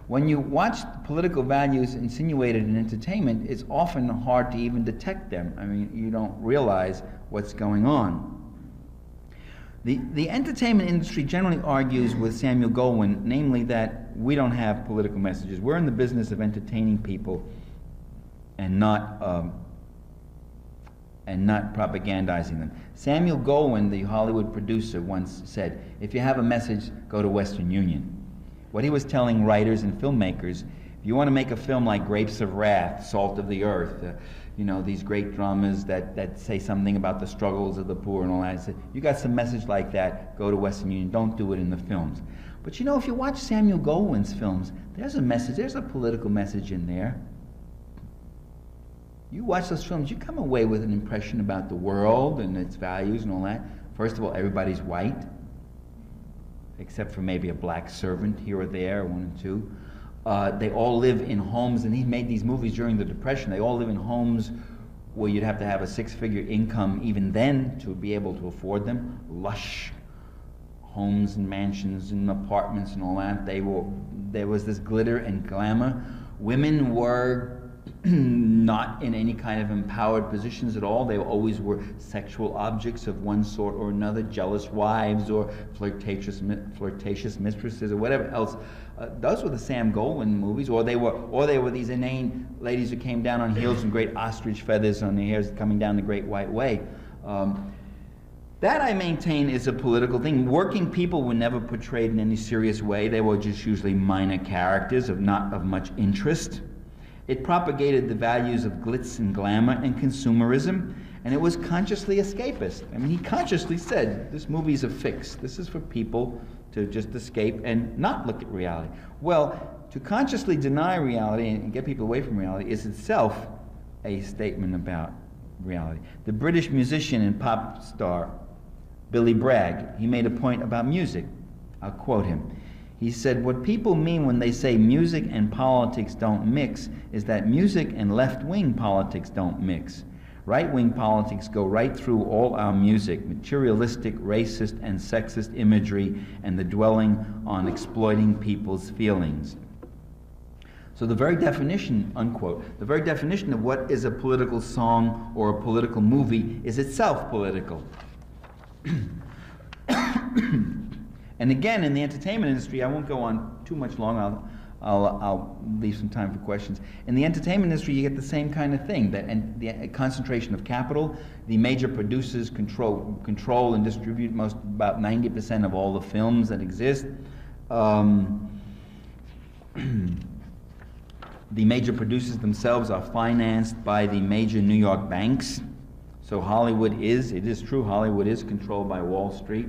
When you watch political values insinuated in entertainment, it's often hard to even detect them. I mean, you don't realize what's going on. The entertainment industry generally argues with Samuel Goldwyn, namely that we don't have political messages. We're in the business of entertaining people and not propagandizing them. Samuel Goldwyn, the Hollywood producer, once said, if you have a message, go to Western Union. What he was telling writers and filmmakers, if you want to make a film like Grapes of Wrath, Salt of the Earth, these great dramas that say something about the struggles of the poor and all that, said, you got some message like that, go to Western Union, don't do it in the films. But if you watch Samuel Goldwyn's films, there's a message, there's a political message in there. You watch those films, you come away with an impression about the world and its values and all that. First of all, everybody's white, except for maybe a black servant here or there, one or two. They all live in homes, and he made these movies during the Depression. They all live in homes where you'd have to have a six-figure income even then to be able to afford them. Lush homes and mansions and apartments and all that. There was this glitter and glamour. Women were not in any kind of empowered positions at all. They always were sexual objects of one sort or another, jealous wives or flirtatious mistresses or whatever else. Those were the Sam Goldwyn movies, or they were these inane ladies who came down on heels and great ostrich feathers on their hairs coming down the Great White Way. That, I maintain, is a political thing. Working people were never portrayed in any serious way. They were just usually minor characters not of much interest. It propagated the values of glitz and glamour and consumerism, and it was consciously escapist. I mean, he consciously said, this movie's a fix. This is for people to just escape and not look at reality. Well, to consciously deny reality and get people away from reality is itself a statement about reality. The British musician and pop star Billy Bragg, he made a point about music. I'll quote him. He said, what people mean when they say music and politics don't mix is that music and left-wing politics don't mix. Right-wing politics go right through all our music, materialistic, racist, and sexist imagery, and the dwelling on exploiting people's feelings. So the very definition, unquote, the very definition of what is a political song or a political movie is itself political. And again, in the entertainment industry, I won't go on too much long, I'll leave some time for questions. In the entertainment industry, you get the same kind of thing, the concentration of capital. The major producers control and distribute about 90% of all the films that exist. The major producers themselves are financed by the major New York banks. So Hollywood it is true, Hollywood is controlled by Wall Street.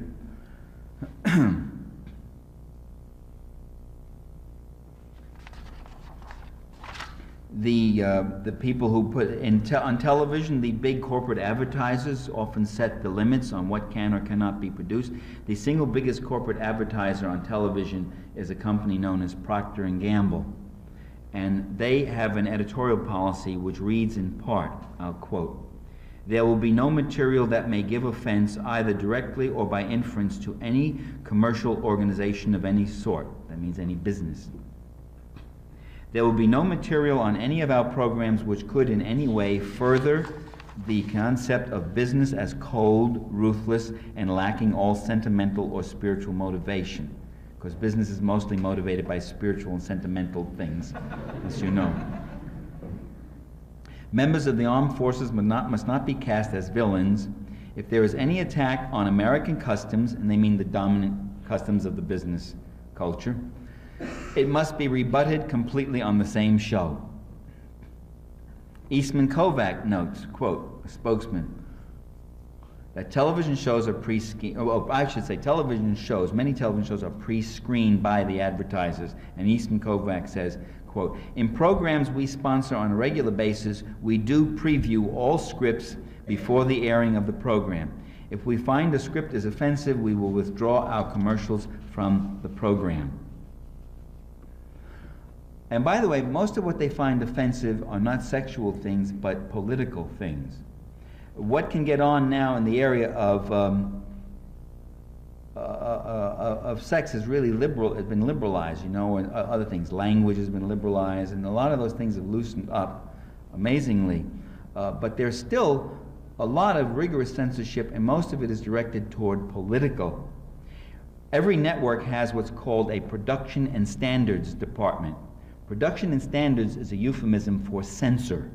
The people who put on television, the big corporate advertisers often set the limits on what can or cannot be produced. The single biggest corporate advertiser on television is a company known as Procter & Gamble. And they have an editorial policy which reads in part, I'll quote, "There will be no material that may give offense either directly or by inference to any commercial organization of any sort." That means any business. "There will be no material on any of our programs which could in any way further the concept of business as cold, ruthless, and lacking all sentimental or spiritual motivation." Because business is mostly motivated by spiritual and sentimental things, as you know. "Members of the armed forces must not be cast as villains. If there is any attack on American customs," and they mean the dominant customs of the business culture, it must be rebutted completely on the same show. Eastman Kovac notes, quote, a spokesman, that television shows are many television shows are pre-screened by the advertisers. And Eastman Kovac says, quote, in programs we sponsor on a regular basis, we do preview all scripts before the airing of the program. If we find a script is offensive, we will withdraw our commercials from the program. And by the way, most of what they find offensive are not sexual things, but political things. What can get on now in the area of sex is really has been liberalized, you know, and other things. Language has been liberalized, and a lot of those things have loosened up amazingly. But there's still a lot of rigorous censorship, and most of it is directed toward political. Every network has what's called a production and standards department. Production and standards is a euphemism for censor.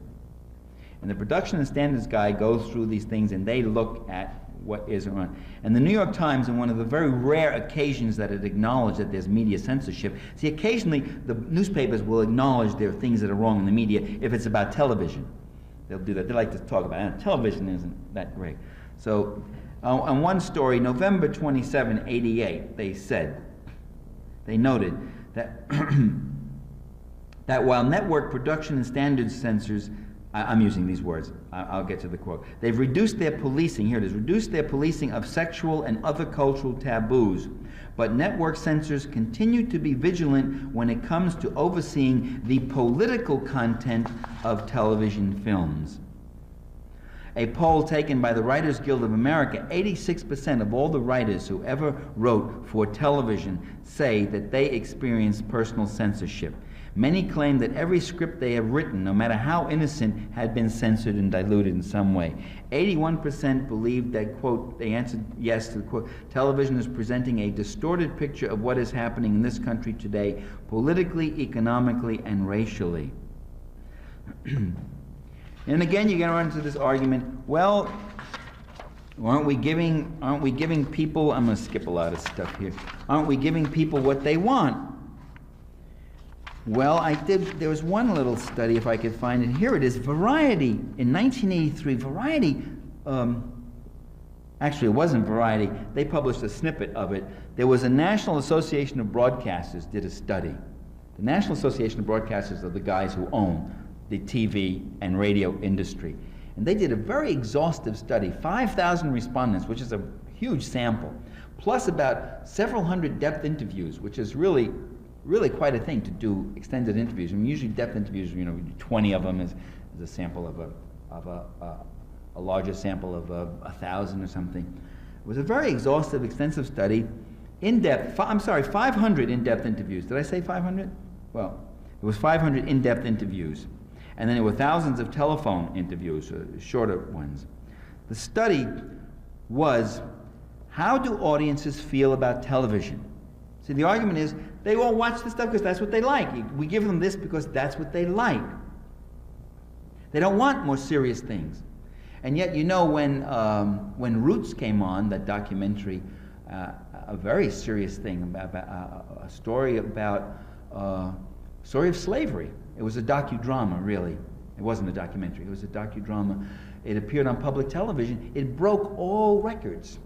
And the production and standards guy goes through these things and they look at what is wrong. And the New York Times, on one of the very rare occasions that it acknowledged that there's media censorship, see, occasionally the newspapers will acknowledge there are things that are wrong in the media if it's about television. They'll do that. They like to talk about it. Television isn't that great. So on one story, November 27, 88, they noted that, that while network production and standards censors, I'm using these words, I'll get to the quote. They've reduced their policing, here it is, reduced their policing of sexual and other cultural taboos, but network censors continue to be vigilant when it comes to overseeing the political content of television films. A poll taken by the Writers Guild of America, 86% of all the writers who ever wrote for television say that they experienced personal censorship. Many claim that every script they have written, no matter how innocent, had been censored and diluted in some way. 81% believed that, quote, they answered yes to the quote, television is presenting a distorted picture of what is happening in this country today, politically, economically, and racially. And again, you're going to run into this argument, well, aren't we giving people, I'm going to skip a lot of stuff here, aren't we giving people what they want? Well, there was one little study, if I could find it. Here it is, Variety, in 1983, Variety, actually it wasn't Variety, they published a snippet of it. There was a National Association of Broadcasters did a study. The National Association of Broadcasters are the guys who own the TV and radio industry. And they did a very exhaustive study, 5,000 respondents, which is a huge sample, plus about several hundred depth interviews, which is really quite a thing to do extended interviews. I mean, usually depth interviews, you know, 20 of them is a sample of a larger sample of 1,000 or something. It was a very exhaustive, extensive study, in-depth, 500 in-depth interviews. Did I say 500? Well, it was 500 in-depth interviews. And then there were thousands of telephone interviews, shorter ones. The study was, how do audiences feel about television? See, the argument is, they all watch this stuff because that's what they like. We give them this because that's what they like. They don't want more serious things. And yet, you know, when Roots came on, that documentary, a very serious thing, about a story about story of slavery. It was a docudrama, really. It wasn't a documentary. It was a docudrama. It appeared on public television. It broke all records.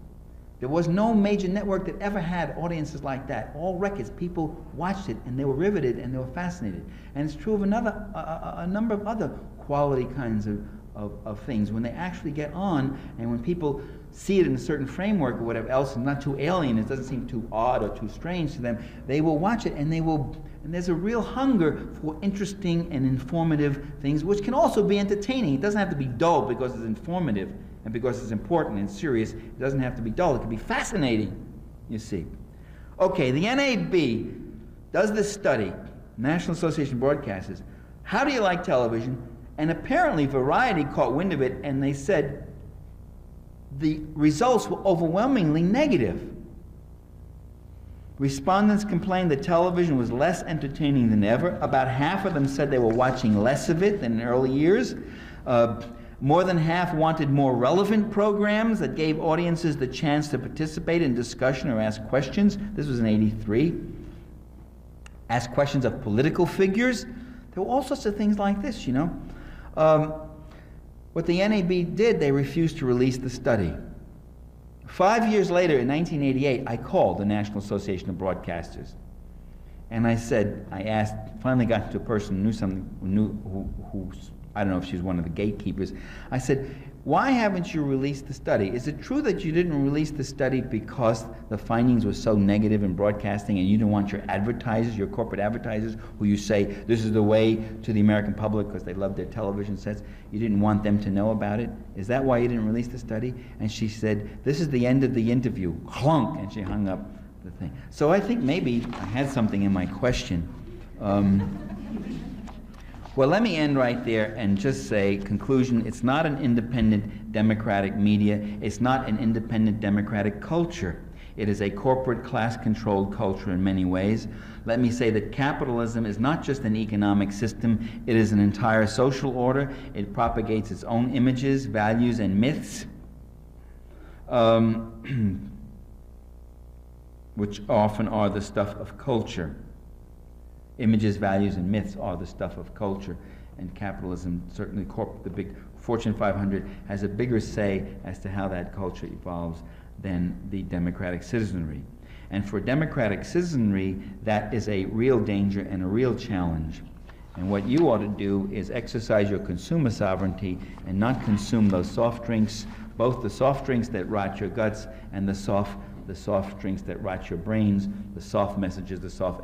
There was no major network that ever had audiences like that. All records, people watched it and they were riveted and they were fascinated. And it's true of a number of other quality kinds of things. When they actually get on and when people see it in a certain framework or whatever else, and not too alien, it doesn't seem too odd or too strange to them, they will watch it and there's a real hunger for interesting and informative things, which can also be entertaining. It doesn't have to be dull because it's informative. And because it's important and serious, it doesn't have to be dull. It can be fascinating, you see. Okay, the NAB does this study, National Association of Broadcasters. How do you like television? And apparently Variety caught wind of it, and they said the results were overwhelmingly negative. Respondents complained that television was less entertaining than ever. About half of them said they were watching less of it than in early years. More than half wanted more relevant programs that gave audiences the chance to participate in discussion or ask questions. This was in '83. ask questions of political figures. There were all sorts of things like this, you know. What the NAB did, they refused to release the study. 5 years later, in 1988, I called the National Association of Broadcasters. And I asked, finally got to a person who knew something, who I don't know if she was one of the gatekeepers. I said, why haven't you released the study? Is it true that you didn't release the study because the findings were so negative in broadcasting and you didn't want your advertisers, your corporate advertisers, who you say this is the way to the American public because they love their television sets, you didn't want them to know about it? Is that why you didn't release the study? And she said, this is the end of the interview. Clunk! And she hung up the thing. So I think maybe I had something in my question. Well, let me end right there and just say, conclusion, it's not an independent democratic media. It's not an independent democratic culture. It is a corporate class-controlled culture in many ways. Let me say that capitalism is not just an economic system. It is an entire social order. It propagates its own images, values, and myths, which often are the stuff of culture. Images, values, and myths are the stuff of culture, and capitalism, certainly the big Fortune 500, has a bigger say as to how that culture evolves than the democratic citizenry. And for democratic citizenry, that is a real danger and a real challenge. And what you ought to do is exercise your consumer sovereignty and not consume those soft drinks, both the soft drinks that rot your guts and the soft drinks that rot your brains, the soft messages, the soft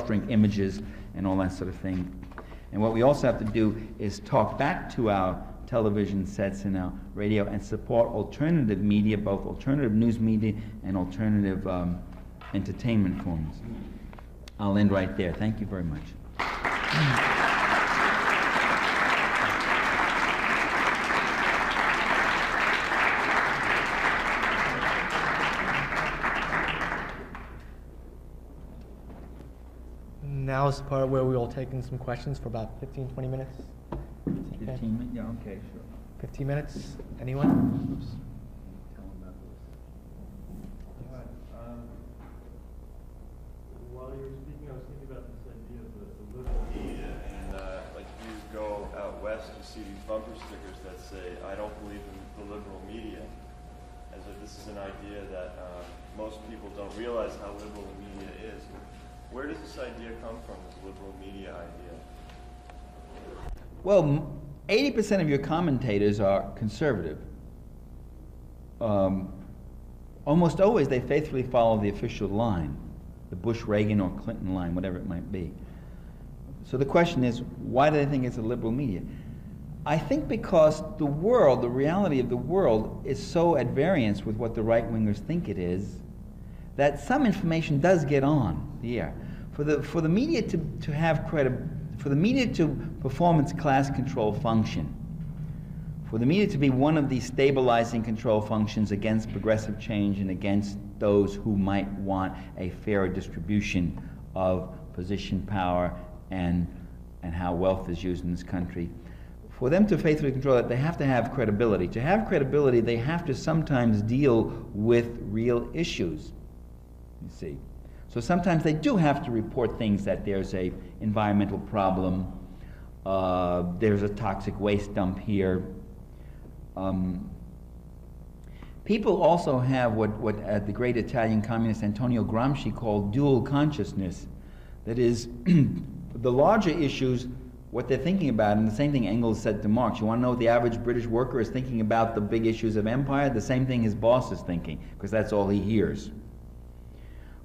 drink images, and all that sort of thing. And what we also have to do is talk back to our television sets and our radio and support alternative media, both alternative news media and alternative entertainment forms. I'll end right there. Thank you very much. Now is the part where we will take in some questions for about 15, 20 minutes. 15 minutes? Yeah, okay, sure. 15 minutes? Anyone? Oops. While you were speaking, I was thinking about this idea of the liberal media, and like if you go out west, you see these bumper stickers that say, I don't believe in the liberal media, as if this is an idea that most people don't realize how liberal the media is. Where does this idea come from, this liberal media idea? Well, 80% of your commentators are conservative. Almost always they faithfully follow the official line, the Bush, Reagan, or Clinton line, whatever it might be. So the question is, why do they think it's a liberal media? I think because the world, the reality of the world, is so at variance with what the right-wingers think it is, that some information does get on the air. For the media to have for the media to perform its class control function, for the media to be one of these stabilizing control functions against progressive change and against those who might want a fairer distribution of position, power, and how wealth is used in this country, for them to faithfully control it, they have to have credibility. To have credibility, they have to sometimes deal with real issues. You see. So sometimes they do have to report things that there's a environmental problem, there's a toxic waste dump here. People also have what the great Italian communist Antonio Gramsci called dual consciousness. That is, the larger issues, what they're thinking about, and the same thing Engels said to Marx. You want to know what the average British worker is thinking about the big issues of empire? The same thing his boss is thinking, because that's all he hears.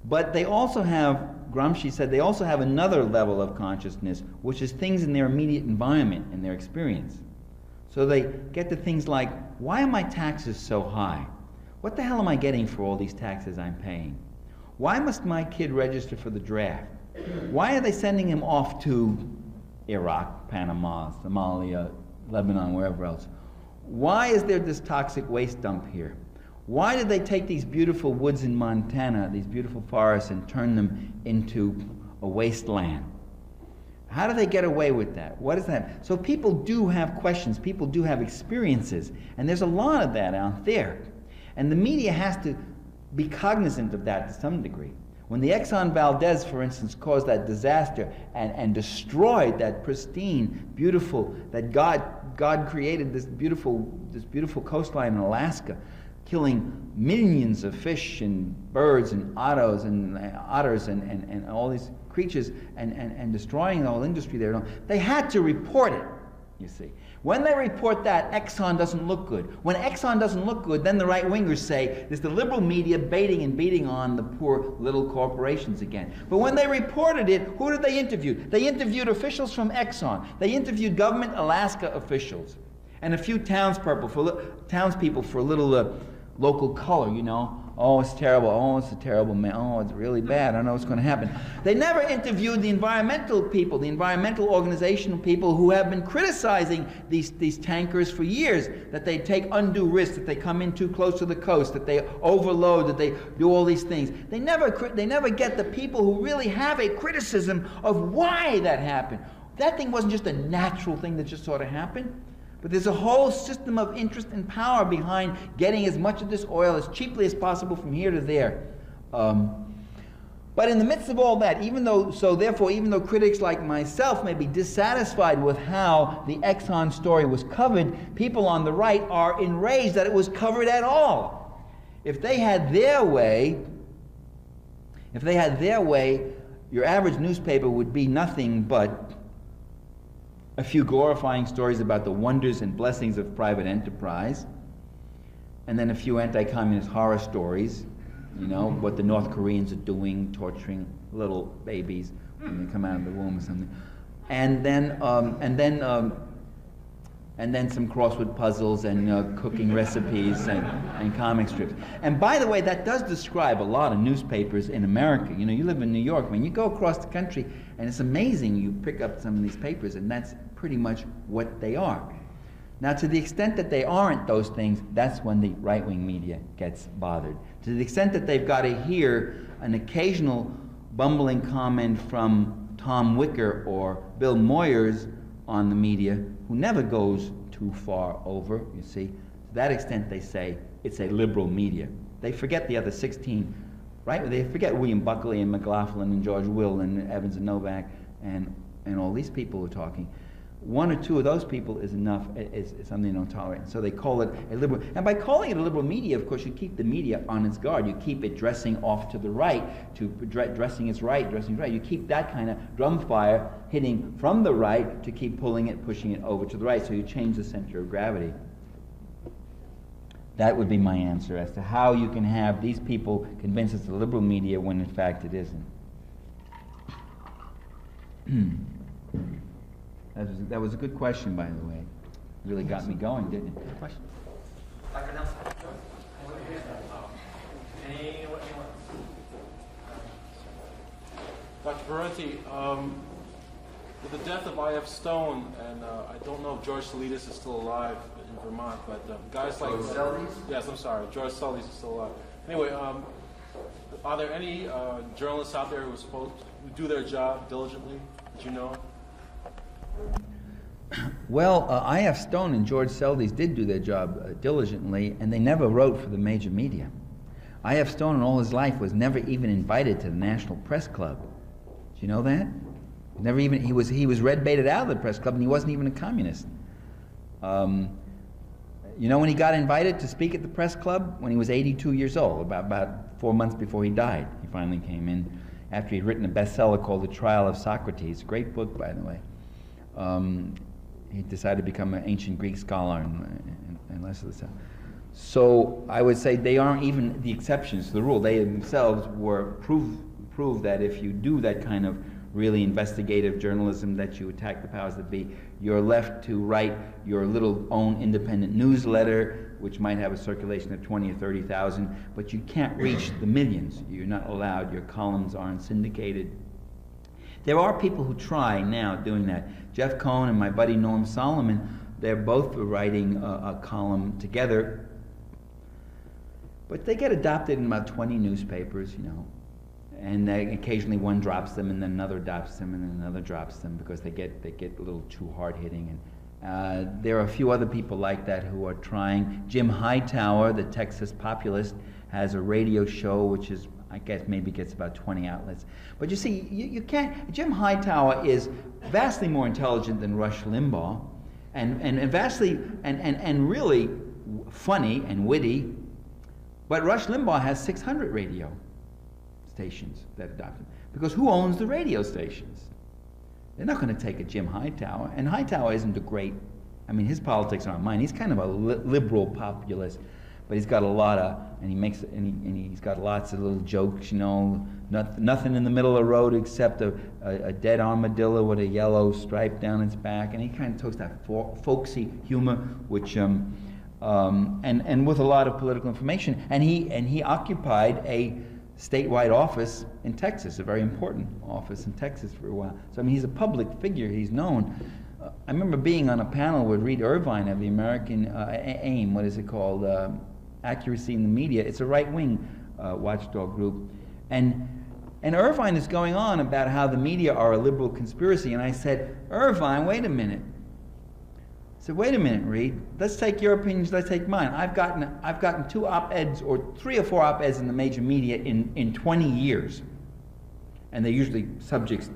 But they also have, Gramsci said, they also have another level of consciousness, which is things in their immediate environment and their experience. So they get to things like, why are my taxes so high? What the hell am I getting for all these taxes I'm paying? Why must my kid register for the draft? Why are they sending him off to Iraq, Panama, Somalia, Lebanon, wherever else? Why is there this toxic waste dump here? Why did they take these beautiful woods in Montana, these beautiful forests, and turn them into a wasteland? How do they get away with that? What is that? So people do have questions, people do have experiences, and there's a lot of that out there. And the media has to be cognizant of that to some degree. When the Exxon Valdez, for instance, caused that disaster and destroyed that pristine, beautiful, that God created this beautiful coastline in Alaska, killing millions of fish and birds and otters and all these creatures and destroying the whole industry there, they had to report it, you see. When they report that, Exxon doesn't look good. When Exxon doesn't look good, then the right-wingers say, there's the liberal media baiting and beating on the poor little corporations again. But when they reported it, who did they interview? They interviewed officials from Exxon. They interviewed government Alaska officials and a few townspeople for a little local color, you know. Oh, it's terrible. Oh, it's a terrible man. Oh, it's really bad. I know what's going to happen. They never interviewed the environmental people, the environmental organizational people who have been criticizing these tankers for years, that they take undue risks, that they come in too close to the coast, that they overload, that they do all these things. They never get the people who really have a criticism of why that happened. That thing wasn't just a natural thing that just sort of happened. But there's a whole system of interest and power behind getting as much of this oil as cheaply as possible from here to there. But in the midst of all that, even though critics like myself may be dissatisfied with how the Exxon story was covered, people on the right are enraged that it was covered at all. If they had their way, your average newspaper would be nothing but a few glorifying stories about the wonders and blessings of private enterprise, and then a few anti-communist horror stories, you know, what the North Koreans are doing, torturing little babies when they come out of the womb or something, and then some crossword puzzles and cooking recipes and comic strips. And by the way, that does describe a lot of newspapers in America. You know, you live in New York, when you go across the country, and it's amazing, you pick up some of these papers, and that's pretty much what they are. Now, to the extent that they aren't those things, that's when the right-wing media gets bothered. To the extent that they've got to hear an occasional bumbling comment from Tom Wicker or Bill Moyers on the media, who never goes too far over, you see. To that extent, they say it's a liberal media. They forget the other 16, right? They forget William Buckley and McLaughlin and George Will and Evans and Novak and all these people who are talking. One or two of those people is enough, is something they don't tolerate. So they call it a liberal. And by calling it a liberal media, of course, you keep the media on its guard. You keep it dressing off to the right, dressing its right. You keep that kind of drum fire hitting from the right to keep pushing it over to the right. So you change the center of gravity. That would be my answer as to how you can have these people convince it's a liberal media when in fact it isn't. That was a good question, by the way. It really got me going, didn't it? Good question. Dr. Nelson? Dr. Parenti, with the death of I.F. Stone, and I don't know if George Salidas is still alive in Vermont, but guys like... Yes, I'm sorry. George Salidas is still alive. Anyway, are there any journalists out there who do their job diligently, that you know? Well, I.F. Stone and George Seldes did do their job diligently, and they never wrote for the major media. I.F. Stone in all his life was never even invited to the National Press Club. Do you know that? Never even, he was red-baited out of the press club, and he wasn't even a communist. You know when he got invited to speak at the press club? When he was 82 years old, about 4 months before he died. He finally came in after he'd written a bestseller called The Trial of Socrates. Great book, by the way. He decided to become an ancient Greek scholar and less of the stuff. So I would say they aren't even the exceptions to the rule. They themselves were prove that if you do that kind of really investigative journalism, that you attack the powers that be, you're left to write your little own independent newsletter, which might have a circulation of 20 or 30,000, but you can't reach the millions. You're not allowed. Your columns aren't syndicated. There are people who try now doing that. Jeff Cohn and my buddy Norm Solomon, they're both writing a column together, but they get adopted in about 20 newspapers, you know, and occasionally one drops them, and then another adopts them, and then another drops them because they get a little too hard-hitting. And there are a few other people like that who are trying. Jim Hightower, the Texas populist, has a radio show which is, I guess maybe gets about 20 outlets. But you see, you can't, Jim Hightower is vastly more intelligent than Rush Limbaugh, and vastly, and really funny and witty, but Rush Limbaugh has 600 radio stations that adopt him. Because who owns the radio stations? They're not going to take a Jim Hightower, and Hightower isn't a great, I mean, his politics aren't mine. He's kind of a liberal populist, but he's got a lot of, and he's got lots of little jokes, you know, nothing in the middle of the road except a dead armadillo with a yellow stripe down its back, and he kind of talks that folksy humor, which, and with a lot of political information, and he occupied a statewide office in Texas, a very important office in Texas for a while. So I mean, he's a public figure. He's known. I remember being on a panel with Reed Irvine of the American AIM. What is it called? Accuracy in the Media. It's a right-wing watchdog group, and Irvine is going on about how the media are a liberal conspiracy. And I said, Irvine, wait a minute. I said, wait a minute, Reed. Let's take your opinions. Let's take mine. I've gotten 2 op-eds or 3 or 4 op-eds in the major media in 20 years, and they're usually subjects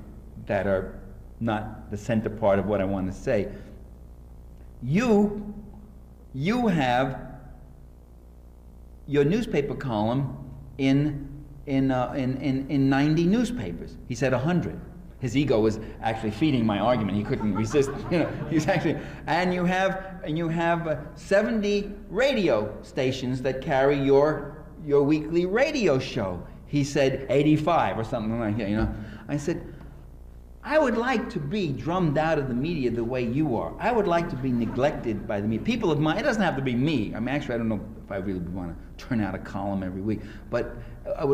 that are not the center part of what I want to say. You have your newspaper column in 90 newspapers. He said 100. His ego was actually feeding my argument. He couldn't resist. You know, he's actually, and you have 70 radio stations that carry your weekly radio show. He said 85 or something like that. You know, I said, I would like to be drummed out of the media the way you are. I would like to be neglected by the media. People of mine, it doesn't have to be me. I mean, actually, I don't know if I really want to turn out a column every week, but I'd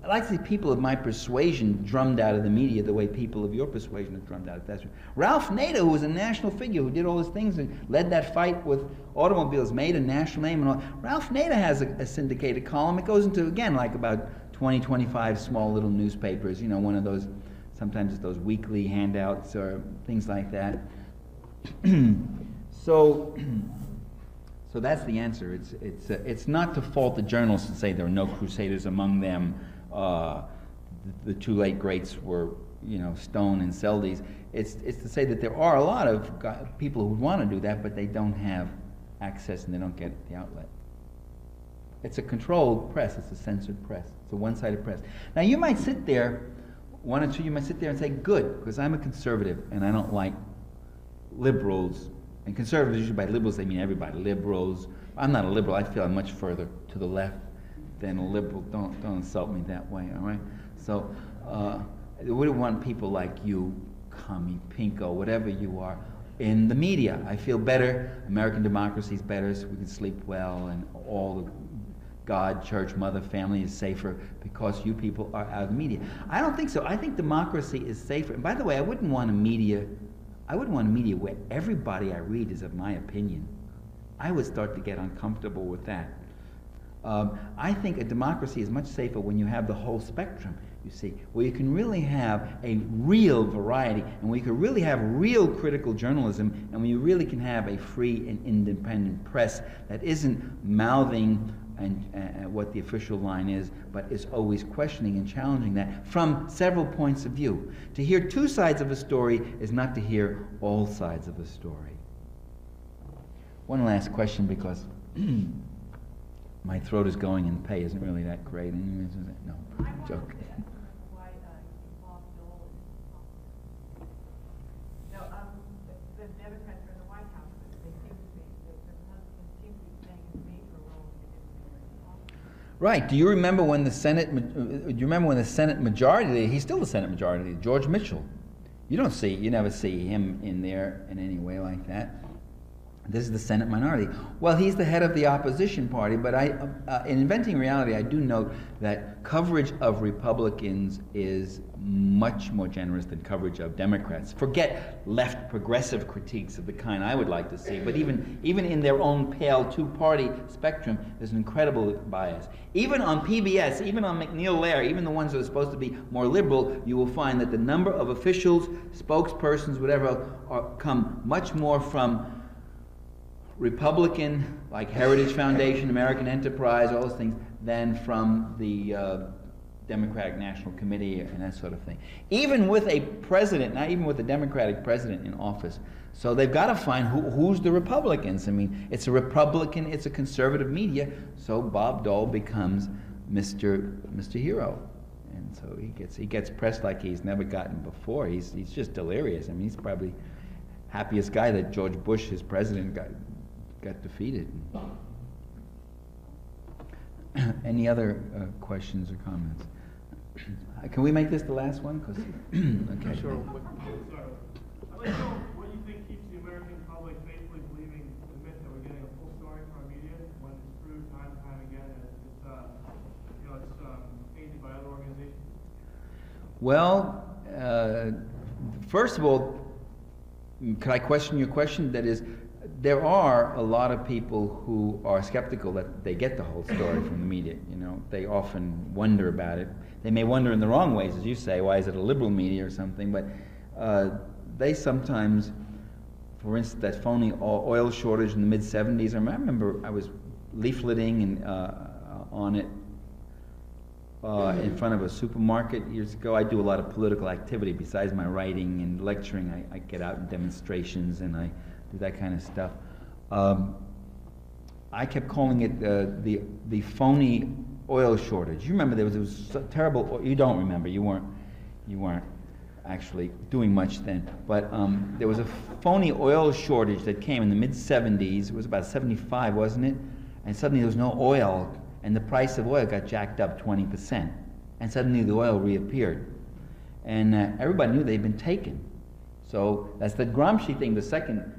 like to see people of my persuasion drummed out of the media the way people of your persuasion are drummed out. That's right. Ralph Nader, who was a national figure, who did all those things and led that fight with automobiles, made a national name and all. Ralph Nader has a syndicated column. It goes into, again, like about 20, 25 small little newspapers, you know, one of those, sometimes it's those weekly handouts or things like that. So that's the answer. It's not to fault the journalists and say there are no crusaders among them. The 2 late greats were, you know, Stone and Seldes. It's to say that there are a lot of people who want to do that, but they don't have access and they don't get the outlet. It's a controlled press. It's a censored press. It's a one-sided press. Now you might sit there, one or two, you might sit there and say, good, because I'm a conservative and I don't like liberals. And conservatives, usually by liberals, they mean everybody. Liberals. I'm not a liberal. I feel I'm much further to the left than a liberal. Don't insult me that way, all right? So we don't want people like you, commie, pinko, whatever you are, in the media. I feel better. American democracy is better, so we can sleep well, and all the God, church, mother, family is safer because you people are out of the media. I don't think so. I think democracy is safer. And by the way, I wouldn't want a media where everybody I read is of my opinion. I would start to get uncomfortable with that. I think a democracy is much safer when you have the whole spectrum, you see, where you can really have a real variety, and where you can really have real critical journalism, and when you really can have a free and independent press that isn't mouthing and what the official line is, but is always questioning and challenging that from several points of view. To hear 2 sides of a story is not to hear all sides of a story. One last question, because my throat is going and pay isn't really that great. Anyways, is it? No, joke. The Democrats are in the White House, but they seem to be, the Republicans seem to be playing a major role in Right. Do you remember when the Senate? Do you remember when the Senate majority? He's still the Senate majority. George Mitchell. You never see him in there in any way like that. This is the Senate minority. Well, he's the head of the opposition party, but in Inventing Reality, I do note that coverage of Republicans is much more generous than coverage of Democrats. Forget left progressive critiques of the kind I would like to see, but even in their own pale 2-party spectrum, there's an incredible bias. Even on PBS, even on McNeil-Lehrer, even the ones that are supposed to be more liberal, you will find that the number of officials, spokespersons, whatever, come much more from Republican, like Heritage Foundation, American Enterprise, all those things, than from the Democratic National Committee and that sort of thing. Even with a president, not even with a Democratic president in office. So they've got to find who's the Republicans. I mean, it's a Republican, it's a conservative media, so Bob Dole becomes Mr. Hero. And so he gets pressed like he's never gotten before. He's just delirious. I mean, he's probably happiest guy that George Bush, his president, got defeated. Any other questions or comments? Can we make this the last one? Okay. Sure. Sorry. I'd like to know what you think keeps the American public faithfully believing the myth that we're getting a full story from our media when it's proved time and time again that it's tainted by other organizations? Well, first of all, could I question your question? That is, there are a lot of people who are skeptical that they get the whole story from the media. You know, they often wonder about it. They may wonder in the wrong ways, as you say, why is it a liberal media or something, but they sometimes, for instance, that phony oil shortage in the mid-'70s, I remember I was leafleting on it in front of a supermarket years ago. I do a lot of political activity besides my writing and lecturing. I get out in demonstrations and I do that kind of stuff. I kept calling it the phony oil shortage. You remember there was so terrible. You don't remember. You weren't actually doing much then. But there was a phony oil shortage that came in the mid-'70s. It was about 75, wasn't it? And suddenly there was no oil, and the price of oil got jacked up 20%. And suddenly the oil reappeared, and everybody knew they'd been taken. So that's the Gramsci thing. The second,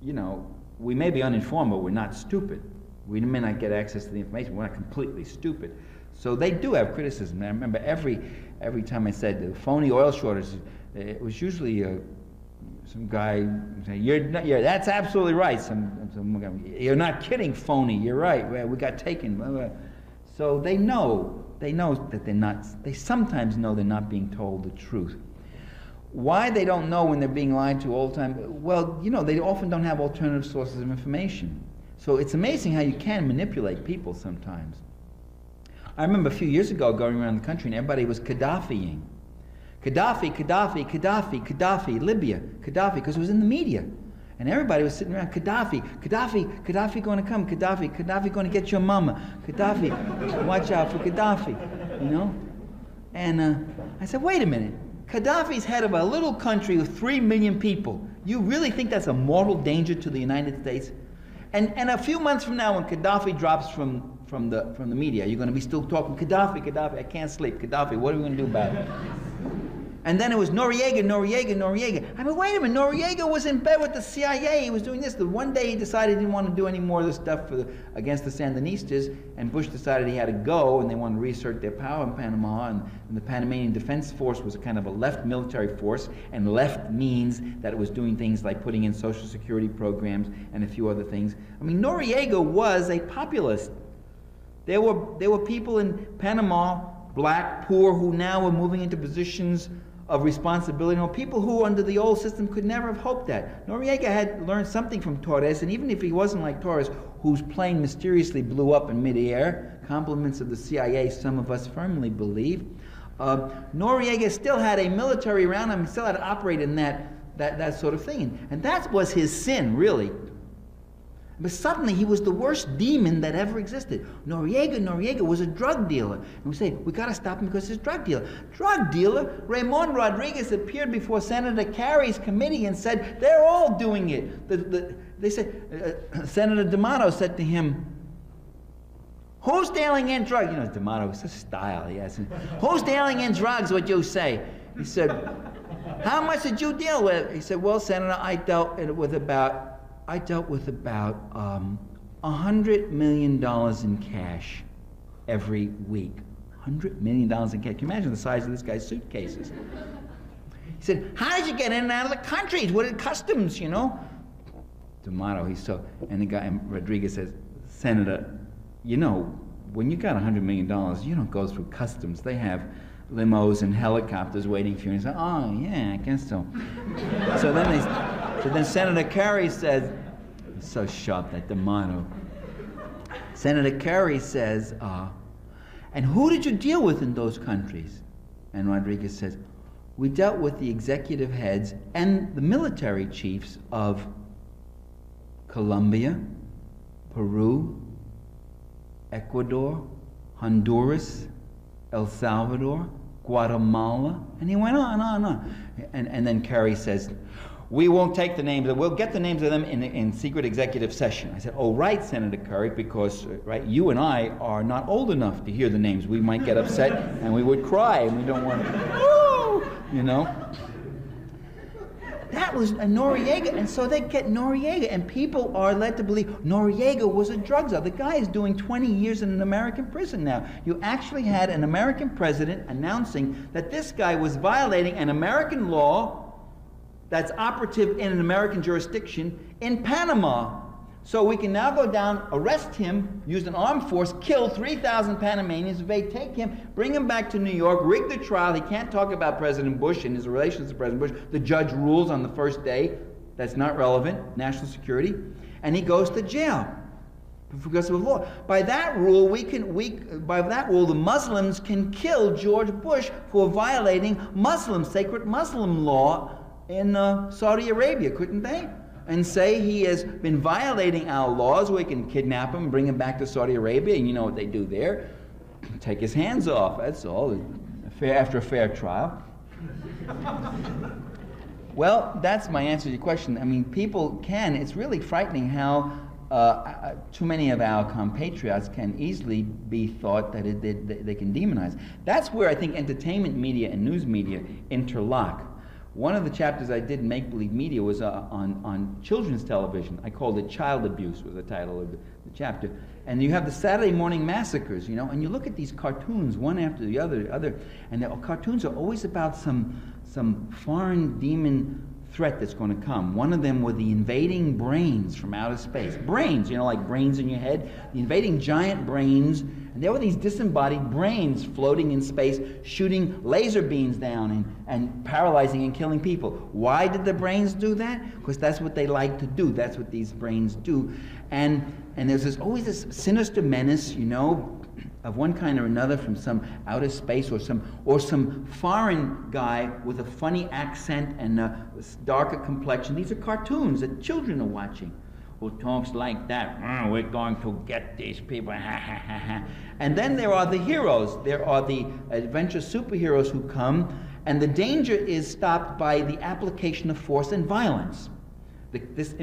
you know, we may be uninformed, but we're not stupid. We may not get access to the information. We're not completely stupid. So they do have criticism. I remember every time I said the phony oil shortage, it was usually some guy saying, that's absolutely right. You're not kidding, phony. You're right. We got taken. So they know that they're not. They sometimes know they're not being told the truth. Why they don't know when they're being lied to all the time? Well, you know, they often don't have alternative sources of information. So it's amazing how you can manipulate people sometimes. I remember a few years ago going around the country and everybody was Gaddafiing. Gaddafi, Gaddafi, Gaddafi, Gaddafi, Libya, Gaddafi, because it was in the media. And everybody was sitting around, Gaddafi, Gaddafi, Gaddafi going to come, Gaddafi, Gaddafi going to get your mama, Gaddafi, watch out for Gaddafi, you know? And I said, wait a minute, Gaddafi's head of a little country with 3 million people. You really think that's a mortal danger to the United States? And a few months from now, when Gaddafi drops from the media, you're going to be still talking, Gaddafi, Gaddafi, I can't sleep, Gaddafi, what are we going to do about it? And then it was Noriega, Noriega, Noriega. I mean, wait a minute, Noriega was in bed with the CIA, he was doing this. The one day he decided he didn't want to do any more of this stuff against the Sandinistas, and Bush decided he had to go, and they wanted to reassert their power in Panama, and the Panamanian Defense Force was a kind of a left military force, and left means that it was doing things like putting in social security programs and a few other things. I mean, Noriega was a populist. There were people in Panama, black, poor, who now were moving into positions of responsibility. You know, people who under the old system could never have hoped that. Noriega had learned something from Torres, and even if he wasn't like Torres, whose plane mysteriously blew up in midair, compliments of the CIA, some of us firmly believe, Noriega still had a military around him, still had to operate in that sort of thing. And that was his sin, really. But suddenly he was the worst demon that ever existed. Noriega was a drug dealer. And we say, we got to stop him because he's a drug dealer. Drug dealer? Ramon Rodriguez appeared before Senator Kerry's committee and said, they're all doing it. They said, Senator D'Amato said to him, who's dealing in drugs? You know, D'Amato was a style, yes. Who's dealing in drugs, would you say? He said, how much did you deal with? He said, well, Senator, I dealt with about $100 million in cash every week. $100 million in cash. Can you imagine the size of this guy's suitcases? He said, how did you get in and out of the countries? What are customs, you know? D'Amato, and the guy, and Rodriguez says, Senator, you know, when you got $100 million, you don't go through customs. They have limos and helicopters waiting for you. And he said, oh, yeah, I guess so. So then Senator Kerry says, so sharp, that D'Amato. Senator Kerry says, And who did you deal with in those countries? And Rodriguez says, we dealt with the executive heads and the military chiefs of Colombia, Peru, Ecuador, Honduras, El Salvador, Guatemala, and he went on. And then Kerry says, we won't take the names, we'll get the names of them in secret executive session. I said, oh, right, Senator Kerry, because right, you and I are not old enough to hear the names. We might get upset and we would cry, and we don't want to, you know. That was Noriega, and so they get Noriega, and people are led to believe Noriega was a drug czar. The guy is doing 20 years in an American prison now. You actually had an American president announcing that this guy was violating an American law that's operative in an American jurisdiction in Panama. So we can now go down, arrest him, use an armed force, kill 3,000 Panamanians, if they take him, bring him back to New York, rig the trial. He can't talk about President Bush and his relations to President Bush. The judge rules on the first day. That's not relevant, national security. And he goes to jail because of the law. By that rule, the Muslims can kill George Bush for violating sacred Muslim law in Saudi Arabia, couldn't they? And say he has been violating our laws. We can kidnap him and bring him back to Saudi Arabia, and you know what they do there. Take his hands off, that's all, after a fair trial. Well, that's my answer to your question. I mean, people can, it's really frightening how too many of our compatriots can easily be thought that they can demonize. That's where I think entertainment media and news media interlock. One of the chapters I did in Make Believe Media was on children's television. I called it Child Abuse, was the title of the chapter. And you have the Saturday morning massacres, you know, and you look at these cartoons, one after the other, and the cartoons are always about some foreign demon threat that's going to come. One of them were the invading brains from outer space. Brains, you know, like brains in your head. The invading giant brains. And there were these disembodied brains floating in space, shooting laser beams down and paralyzing and killing people. Why did the brains do that? Because that's what they like to do. That's what these brains do. And there's always this sinister menace, you know, of one kind or another from some outer space or some foreign guy with a funny accent and a darker complexion. These are cartoons that children are watching. Who talks like that? We're going to get these people. And then there are the heroes. There are the adventure superheroes who come, and the danger is stopped by the application of force and violence. This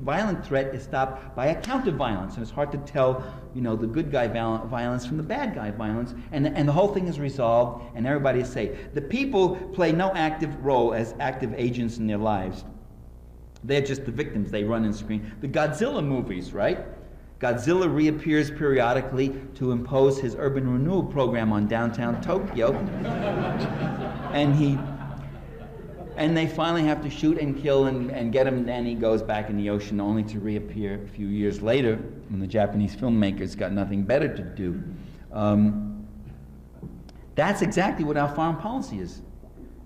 violent threat is stopped by a counter-violence, and it's hard to tell, you know, the good guy violence from the bad guy violence, and the whole thing is resolved, and everybody is safe. The people play no active role as active agents in their lives. They're just the victims. They run and scream. The Godzilla movies, right? Godzilla reappears periodically to impose his urban renewal program on downtown Tokyo, and they finally have to shoot and kill and get him, and then he goes back in the ocean only to reappear a few years later when the Japanese filmmakers got nothing better to do. That's exactly what our foreign policy is.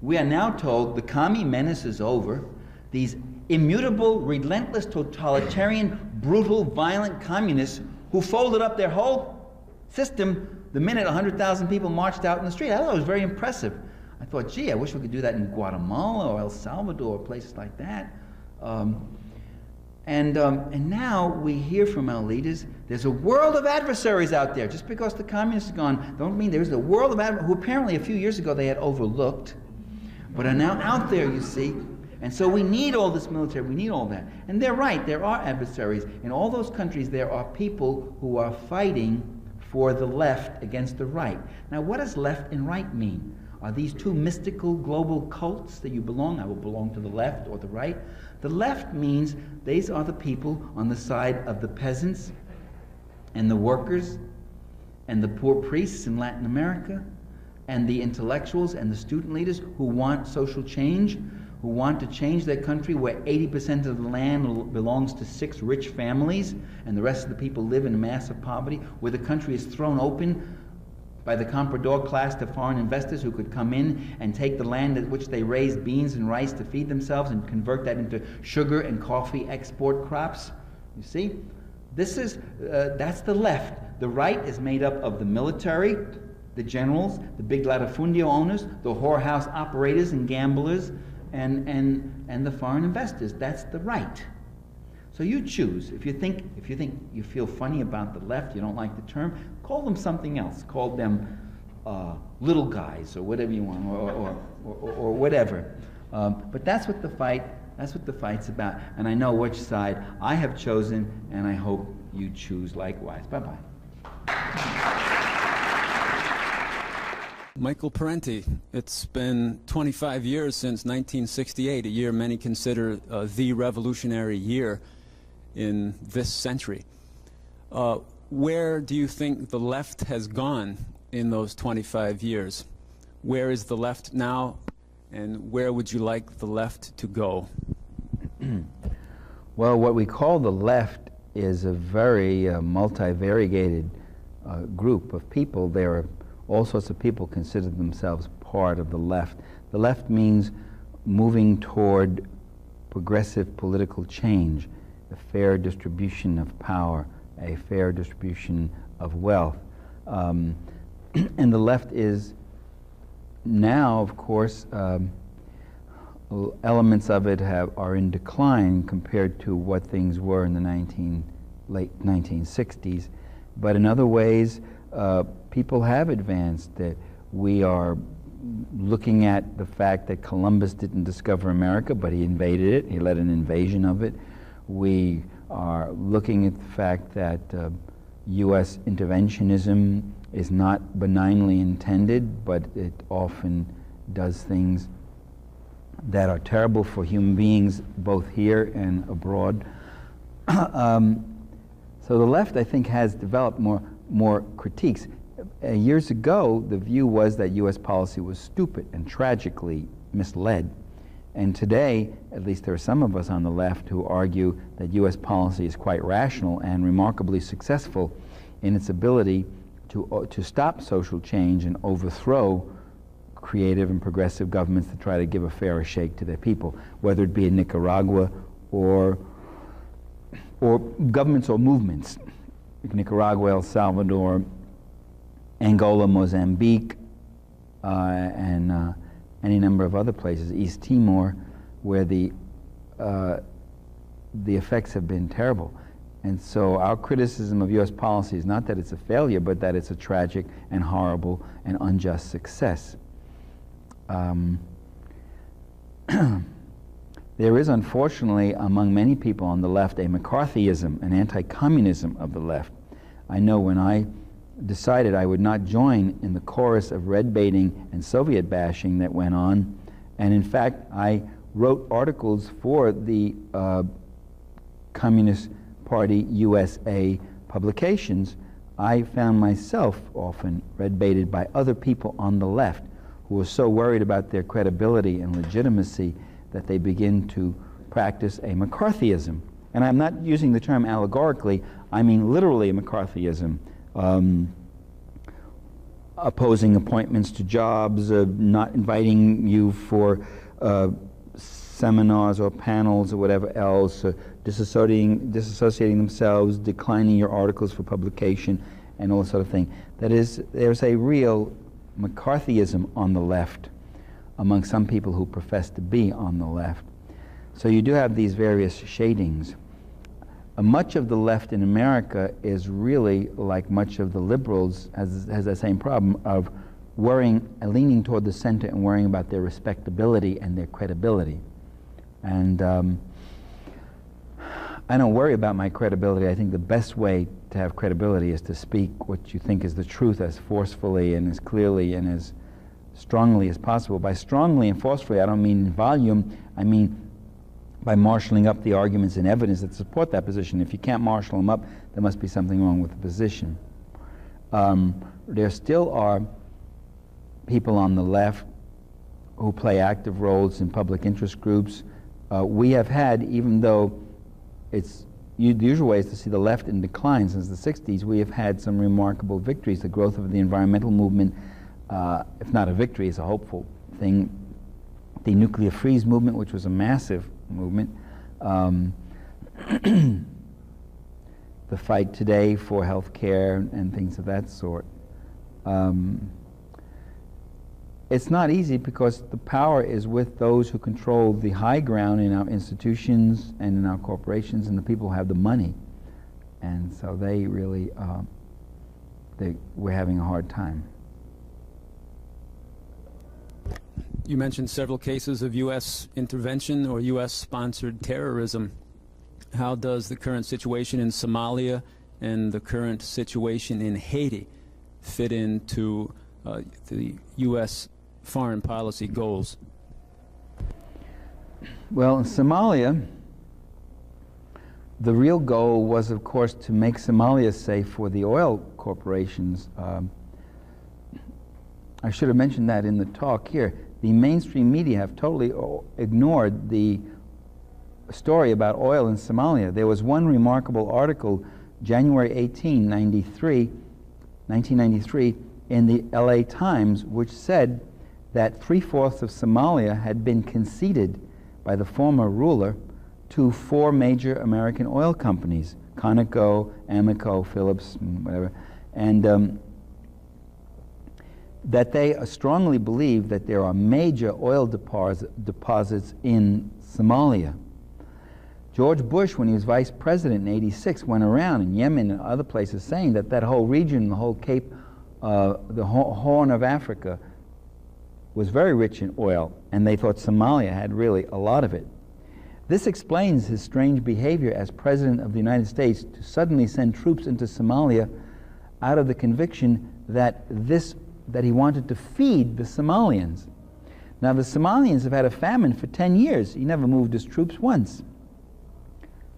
We are now told the commie menace is over. These immutable, relentless, totalitarian, brutal, violent communists who folded up their whole system the minute 100,000 people marched out in the street. I thought it was very impressive. I thought, gee, I wish we could do that in Guatemala or El Salvador or places like that. And now we hear from our leaders, there's a world of adversaries out there. Just because the communists are gone, don't mean there's a world of adversaries who apparently a few years ago they had overlooked, but are now out there, you see. And so we need all this military, we need all that. And they're right, there are adversaries. In all those countries, there are people who are fighting for the left against the right. Now, what does left and right mean? Are these two mystical global cults that you belong? I will belong to the left or the right. The left means these are the people on the side of the peasants and the workers and the poor priests in Latin America and the intellectuals and the student leaders who want social change, who want to change their country where 80% of the land belongs to 6 rich families and the rest of the people live in massive poverty, where the country is thrown open by the comprador class to foreign investors who could come in and take the land at which they raise beans and rice to feed themselves and convert that into sugar and coffee export crops. You see? That's the left. The right is made up of the military, the generals, the big latifundio owners, the whorehouse operators and gamblers, and the foreign investors. That's the right. So you choose. If you think you feel funny about the left, you don't like the term, call them something else. Call them little guys or whatever you want, or whatever. But that's what the fight's about. And I know which side I have chosen, and I hope you choose likewise. Bye-bye. Michael Parenti, it's been 25 years since 1968, a year many consider the revolutionary year in this century. Where do you think the left has gone in those 25 years? Where is the left now, and where would you like the left to go? Well, what we call the left is a very multivariegated group of people. There are all sorts of people consider themselves part of the left. The left means moving toward progressive political change, a fair distribution of power, a fair distribution of wealth. And the left is now, of course, elements of it are in decline compared to what things were in the late 1960s. But in other ways, people have advanced. That we are looking at the fact that Columbus didn't discover America, but he invaded it. He led an invasion of it. We are looking at the fact that U.S. interventionism is not benignly intended, but it often does things that are terrible for human beings, both here and abroad. So the left, I think, has developed more critiques. Years ago, the view was that U.S. policy was stupid and tragically misled. And today, at least there are some of us on the left who argue that U.S. policy is quite rational and remarkably successful in its ability to stop social change and overthrow creative and progressive governments that try to give a fairer shake to their people, whether it be in Nicaragua or governments or movements, like Nicaragua, El Salvador, Angola, Mozambique, and any number of other places, East Timor, where the effects have been terrible. And so our criticism of U.S. policy is not that it's a failure, but that it's a tragic and horrible and unjust success. There is, unfortunately, among many people on the left, a McCarthyism, an anti-communism of the left. I know when I decided I would not join in the chorus of red baiting and Soviet bashing that went on, and in fact, I wrote articles for the Communist Party USA publications, I found myself often red baited by other people on the left who were so worried about their credibility and legitimacy that they begin to practice a McCarthyism. And I'm not using the term allegorically, I mean literally a McCarthyism. Opposing appointments to jobs, not inviting you for seminars or panels or whatever else, disassociating themselves, declining your articles for publication, and all that sort of thing. That is, there's a real McCarthyism on the left among some people who profess to be on the left. So you do have these various shadings. Much of the left in America is really like much of the liberals, has that same problem of worrying, leaning toward the center and worrying about their respectability and their credibility. And I don't worry about my credibility. I think the best way to have credibility is to speak what you think is the truth as forcefully and as clearly and as strongly as possible. By strongly and forcefully, I don't mean in volume, I mean by marshaling up the arguments and evidence that support that position. If you can't marshal them up, there must be something wrong with the position. There still are people on the left who play active roles in public interest groups. We have had, even though the usual way is to see the left in decline since the 60s, we have had some remarkable victories. The growth of the environmental movement, if not a victory, is a hopeful thing. The nuclear freeze movement, which was a massive movement. the fight today for health care and things of that sort. It's not easy because the power is with those who control the high ground in our institutions and in our corporations, and the people who have the money. And so they really, we're having a hard time. You mentioned several cases of U.S. intervention or U.S.-sponsored terrorism. How does the current situation in Somalia and the current situation in Haiti fit into the U.S. foreign policy goals? Well, in Somalia, the real goal was, of course, to make Somalia safe for the oil corporations. I should have mentioned that in the talk here. The mainstream media have totally ignored the story about oil in Somalia. There was one remarkable article, January 18, 1993, in the LA Times, which said that 3/4 of Somalia had been conceded by the former ruler to 4 major American oil companies, Conoco, Amoco, Phillips, whatever, and that they strongly believe that there are major oil deposits in Somalia. George Bush, when he was vice president in '86, went around in Yemen and other places saying that that whole region, the whole Cape, the Horn of Africa, was very rich in oil, and they thought Somalia had really a lot of it. This explains his strange behavior as President of the United States to suddenly send troops into Somalia out of the conviction that he wanted to feed the Somalians. Now, the Somalians have had a famine for 10 years. He never moved his troops once.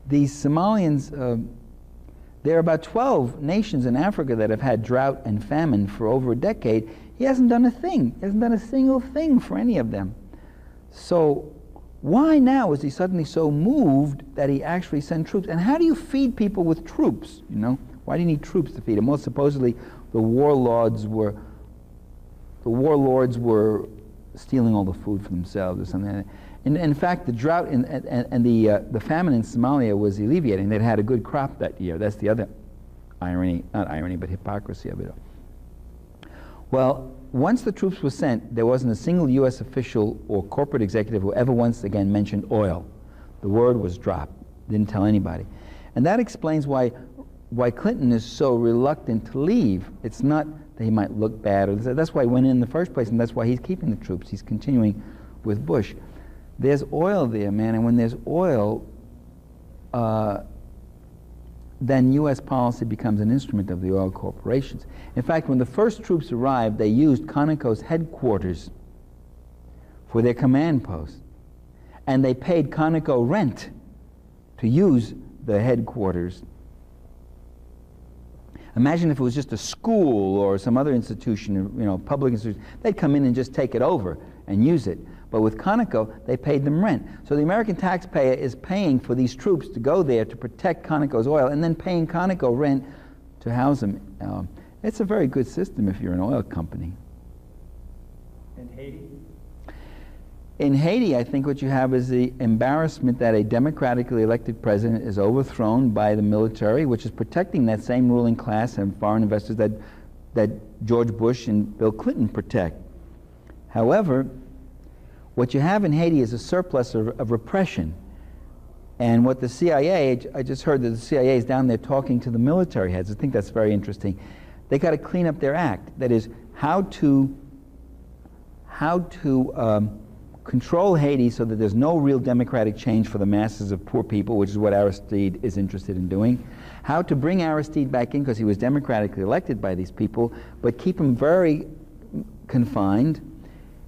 These Somalians, there are about 12 nations in Africa that have had drought and famine for over a decade. He hasn't done a thing. He hasn't done a single thing for any of them. So why now is he suddenly so moved that he actually sent troops? And how do you feed people with troops, you know? Why do you need troops to feed them? Well, supposedly the warlords were stealing all the food for themselves or something. And in fact, the drought and the famine in Somalia was alleviating. They'd had a good crop that year. That's the other irony, not irony, but hypocrisy of it. Well, once the troops were sent, there wasn't a single U.S. official or corporate executive who ever once again mentioned oil. The word was dropped. Didn't tell anybody. And that explains why Clinton is so reluctant to leave. It's not that he might look bad, or that's why he went in the first place, and that's why he's keeping the troops. He's continuing with Bush. There's oil there, man, and when there's oil, then U.S. policy becomes an instrument of the oil corporations. In fact, when the first troops arrived, they used Conoco's headquarters for their command post, and they paid Conoco rent to use the headquarters. Imagine if it was just a school or some other institution, you know, public institution. They'd come in and just take it over and use it. But with Conoco, they paid them rent. So the American taxpayer is paying for these troops to go there to protect Conoco's oil, and then paying Conoco rent to house them. It's a very good system if you're an oil company. In Haiti? In Haiti, I think what you have is the embarrassment that a democratically elected president is overthrown by the military, which is protecting that same ruling class and foreign investors that George Bush and Bill Clinton protect. However, what you have in Haiti is a surplus of repression. And what the CIA, I just heard that the CIA is down there talking to the military heads. I think that's very interesting. They got to clean up their act. That is, how to control Haiti so that there's no real democratic change for the masses of poor people, which is what Aristide is interested in doing. How to bring Aristide back in because he was democratically elected by these people, but keep him very confined.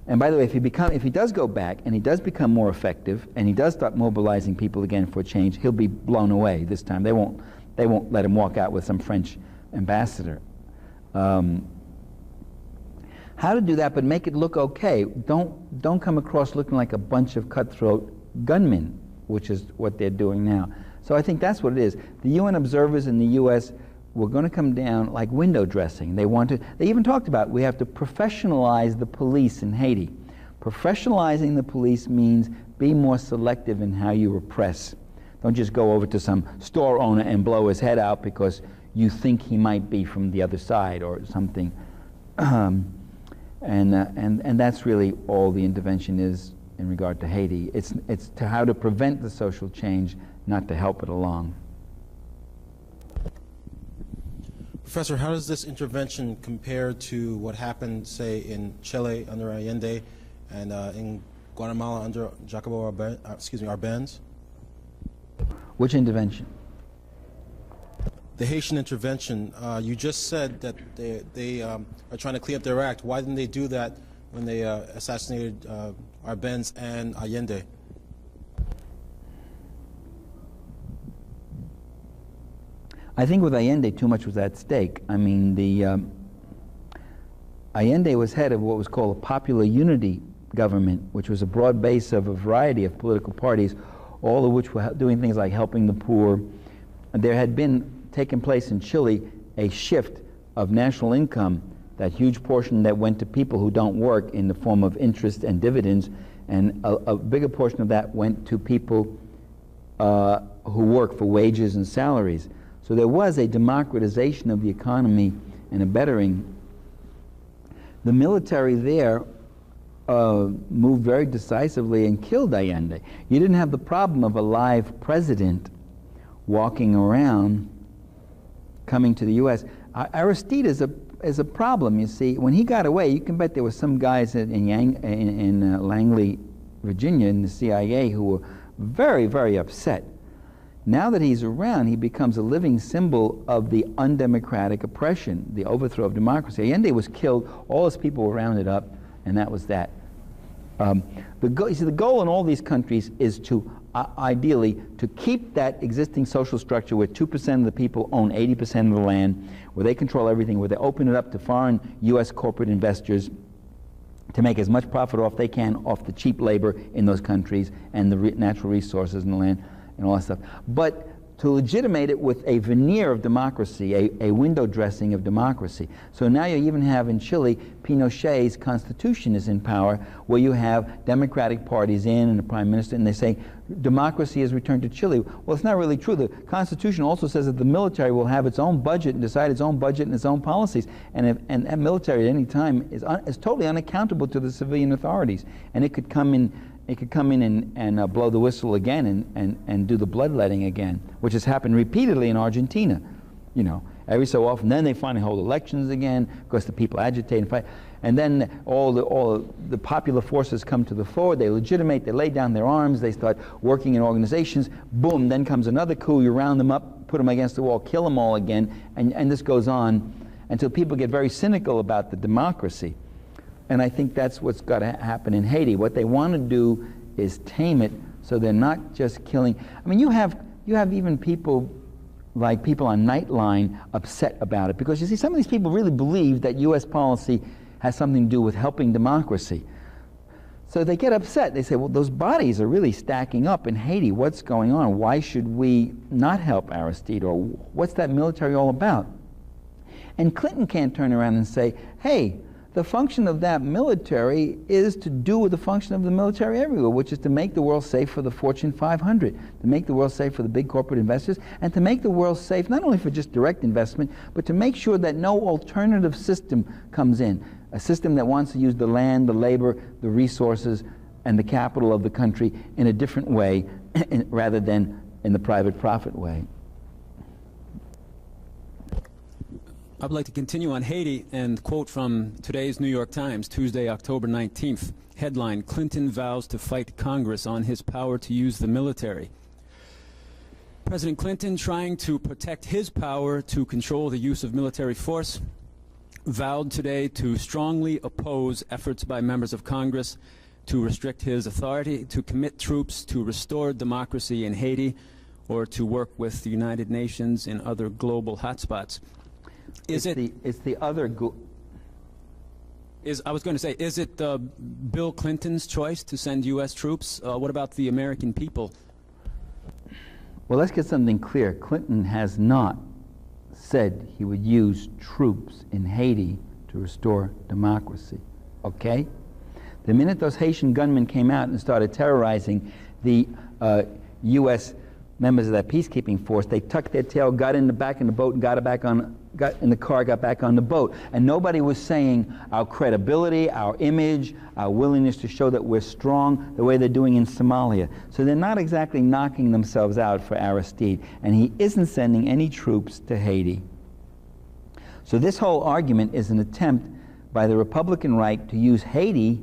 And by the way, if he does go back and he does become more effective and he does start mobilizing people again for change, he'll be blown away this time. They won't let him walk out with some French ambassador. How to do that, but make it look okay. Don't come across looking like a bunch of cutthroat gunmen, which is what they're doing now. So I think that's what it is. The UN observers in the U.S. were going to come down like window dressing. They even talked about we have to professionalize the police in Haiti. Professionalizing the police means be more selective in how you repress. Don't just go over to some store owner and blow his head out because you think he might be from the other side or something. And that's really all the intervention is in regard to Haiti. It's to how to prevent the social change, not to help it along. Professor, how does this intervention compare to what happened, say, in Chile under Allende and in Guatemala under Jacobo Arbenz? Which intervention? The Haitian intervention. You just said that they are trying to clean up their act. Why didn't they do that when they assassinated Arbenz and Allende? I think with Allende, too much was at stake. I mean, Allende was head of what was called a popular unity government, which was a broad base of a variety of political parties, all of which were doing things like helping the poor. There had taken place in Chile a shift of national income, that huge portion that went to people who don't work in the form of interest and dividends, and a bigger portion of that went to people who work for wages and salaries. So there was a democratization of the economy and a bettering. The military there moved very decisively and killed Allende. You didn't have the problem of a live president walking around coming to the U.S. Aristide is a problem, you see. When he got away, you can bet there were some guys in Langley, Virginia, in the CIA who were very, very upset. Now that he's around, he becomes a living symbol of the undemocratic oppression, the overthrow of democracy. Allende was killed, all his people were rounded up, and that was that. You see, the goal in all these countries is to, ideally, to keep that existing social structure where 2% of the people own 80% of the land, where they control everything, where they open it up to foreign U.S. corporate investors to make as much profit off they can off the cheap labor in those countries and the natural resources in the land and all that stuff. But to legitimate it with a veneer of democracy, a window dressing of democracy. So now you even have in Chile, Pinochet's constitution is in power, where you have democratic parties in and a prime minister, and they say democracy has returned to Chile. Well, it's not really true. The constitution also says that the military will have its own budget and decide its own budget and its own policies. And that military at any time is totally unaccountable to the civilian authorities. And it could come in and blow the whistle again and do the bloodletting again, which has happened repeatedly in Argentina. You know, every so often, then they finally hold elections again because the people agitate and fight, and then all the popular forces come to the fore. They legitimate, they lay down their arms, they start working in organizations. Boom! Then comes another coup. You round them up, put them against the wall, kill them all again, and this goes on until people get very cynical about the democracy. And I think that's what's got to happen in Haiti. What they want to do is tame it so they're not just killing. I mean, you have even people like people on Nightline upset about it, because you see, some of these people really believe that U.S. policy has something to do with helping democracy. So they get upset. They say, well, those bodies are really stacking up in Haiti. What's going on? Why should we not help Aristide? Or what's that military all about? And Clinton can't turn around and say, hey, the function of that military is to do with the function of the military everywhere, which is to make the world safe for the Fortune 500, to make the world safe for the big corporate investors, and to make the world safe not only for just direct investment, but to make sure that no alternative system comes in, a system that wants to use the land, the labor, the resources, and the capital of the country in a different way rather than in the private profit way. I'd like to continue on Haiti and quote from today's New York Times, Tuesday, October 19th. Headline, Clinton vows to fight Congress on his power to use the military. President Clinton, trying to protect his power to control the use of military force, vowed today to strongly oppose efforts by members of Congress to restrict his authority, to commit troops to restore democracy in Haiti, or to work with the United Nations and other global hotspots. I was going to say, is it Bill Clinton's choice to send U.S. troops? What about the American people? Well, let's get something clear. Clinton has not said he would use troops in Haiti to restore democracy, okay? The minute those Haitian gunmen came out and started terrorizing the U.S. members of that peacekeeping force. They tucked their tail, got in the back in the boat, and got back on the boat. And nobody was saying our credibility, our image, our willingness to show that we're strong, the way they're doing in Somalia. So they're not exactly knocking themselves out for Aristide. And he isn't sending any troops to Haiti. So this whole argument is an attempt by the Republican right to use Haiti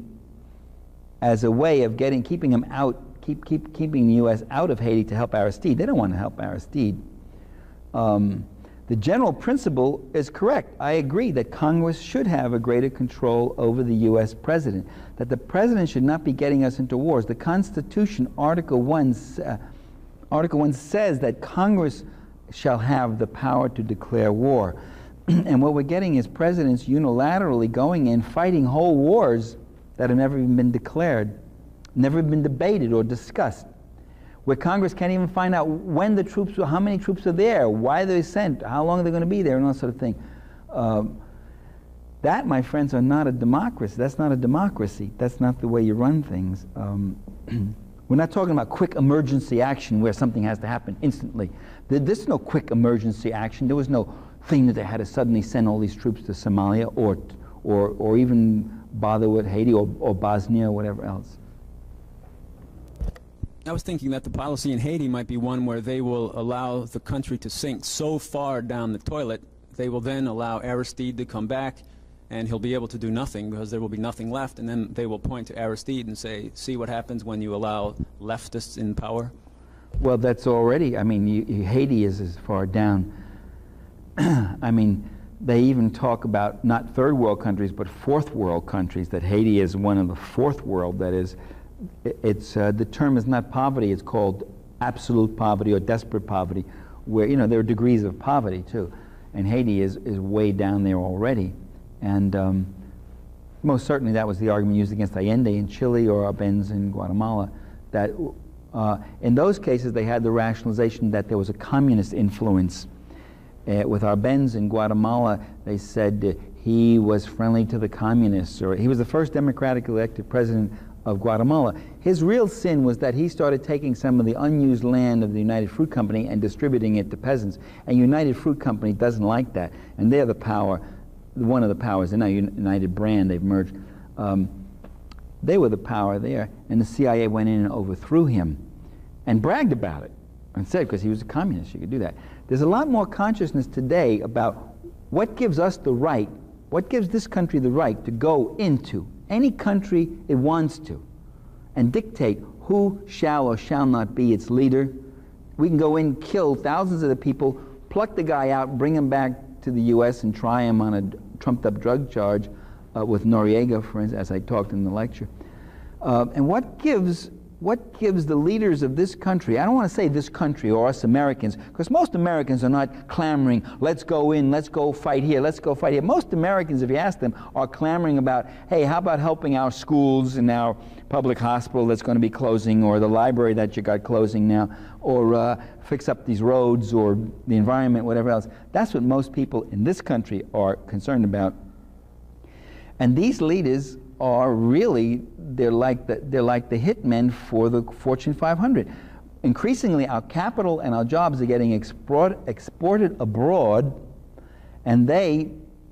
as a way of keeping him out, keeping the U.S. out of Haiti to help Aristide. They don't want to help Aristide. The general principle is correct. I agree that Congress should have a greater control over the U.S. president, that the president should not be getting us into wars. The Constitution, Article 1 says that Congress shall have the power to declare war. And what we're getting is presidents unilaterally going in, fighting whole wars that have never even been declared, never been debated or discussed, where Congress can't even find out when the troops, how many troops are there, why they're sent, how long they're going to be there, and all that sort of thing. That, my friends, are not a democracy. That's not a democracy. That's not the way you run things. We're not talking about quick emergency action where something has to happen instantly. There's no quick emergency action. There was no thing that they had to suddenly send all these troops to Somalia or even bother with Haiti or Bosnia or whatever else. I was thinking that the policy in Haiti might be one where they will allow the country to sink so far down the toilet, they will then allow Aristide to come back, and he'll be able to do nothing because there will be nothing left, and then they will point to Aristide and say, see what happens when you allow leftists in power? Well, that's already, I mean, Haiti is as far down. I mean, they even talk about not third world countries, but fourth world countries, that Haiti is one of the fourth world. That is, the term is not poverty, it's called absolute poverty or desperate poverty, where, you know, there are degrees of poverty too. And Haiti is way down there already. And most certainly that was the argument used against Allende in Chile or Arbenz in Guatemala, that in those cases they had the rationalization that there was a communist influence. With Arbenz in Guatemala, they said he was friendly to the communists, or he was the first democratically elected president of Guatemala. His real sin was that he started taking some of the unused land of the United Fruit Company and distributing it to peasants. And United Fruit Company doesn't like that. And they're the power, one of the powers. They're now United Brand, they've merged. They were the power there. And the CIA went in and overthrew him and bragged about it and said, because he was a communist, you could do that. There's a lot more consciousness today about what gives us the right, what gives this country the right to go into any country it wants to and dictate who shall or shall not be its leader. We can go in, kill thousands of the people, pluck the guy out, bring him back to the U.S. and try him on a trumped-up drug charge with Noriega, for instance, as I talked in the lecture. And what gives the leaders of this country, I don't want to say this country or us Americans, because most Americans are not clamoring, let's go in, let's go fight here, let's go fight here. Most Americans, if you ask them, are clamoring about, hey, how about helping our schools and our public hospital that's going to be closing, or the library that you got closing now, or fix up these roads, or the environment, whatever else. That's what most people in this country are concerned about. And these leaders are really, they're like the hitmen for the Fortune 500. Increasingly, our capital and our jobs are getting exported abroad, and they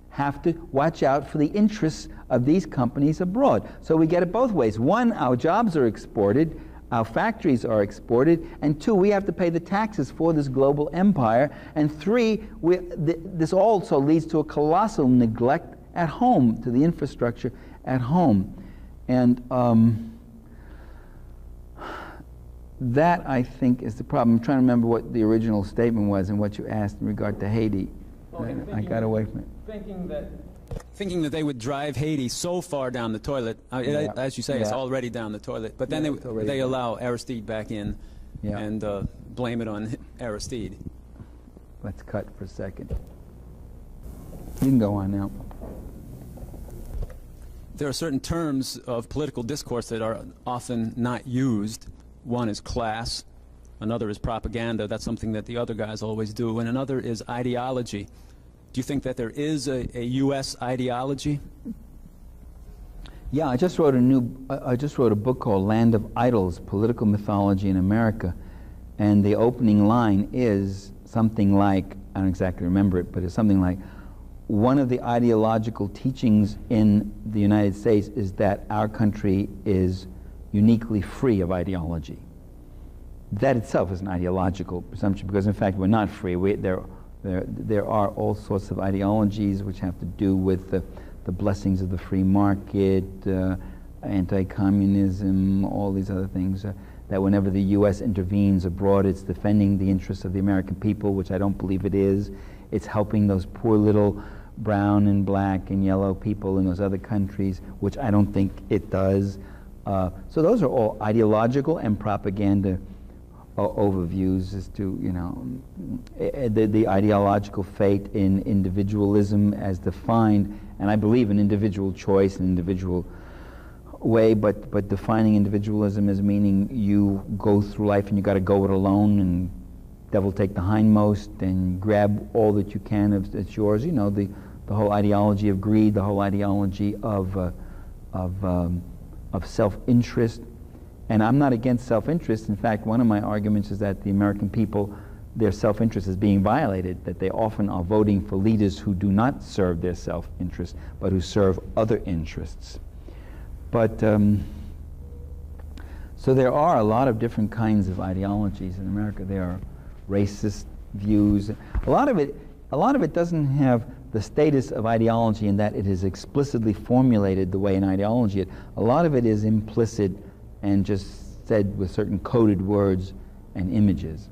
have to watch out for the interests of these companies abroad. So we get it both ways. One, our jobs are exported, our factories are exported, and two, we have to pay the taxes for this global empire, and three, this also leads to a colossal neglect at home, to the infrastructure at home. And that, I think, is the problem. I'm trying to remember what the original statement was and what you asked in regard to Haiti. I got away from it. Thinking that they would drive Haiti so far down the toilet, as you say, it's already down the toilet, but then they allow Aristide back in and blame it on Aristide. Let's cut for a second. You can go on now. There are certain terms of political discourse that are often not used. One is class, another is propaganda, that's something that the other guys always do, and another is ideology. Do you think that there is a U.S. ideology? Yeah, I just wrote a book called Land of Idols, Political Mythology in America. and the opening line is something like, I don't exactly remember it, but it's something like, one of the ideological teachings in the United States is that our country is uniquely free of ideology. That itself is an ideological presumption, because in fact we're not free. There are all sorts of ideologies which have to do with the blessings of the free market, anti-communism, all these other things, that whenever the U.S. intervenes abroad, it's defending the interests of the American people, which I don't believe it is. It's helping those poor little brown and black and yellow people in those other countries, which I don't think it does. So those are all ideological and propaganda overviews as to, you know, the ideological fate in individualism as defined, and I believe in individual choice and individual way, but defining individualism as meaning you go through life and you got to go it alone, and devil take the hindmost and grab all that you can that's yours. You know, the whole ideology of greed, the whole ideology of self-interest. And I'm not against self-interest. In fact, one of my arguments is that the American people, their self-interest is being violated, that they often are voting for leaders who do not serve their self-interest, but who serve other interests. But, so there are a lot of different kinds of ideologies in America. There are racist views. A lot of it doesn't have the status of ideology in that it is explicitly formulated the way an ideology is. A lot of it is implicit and just said with certain coded words and images.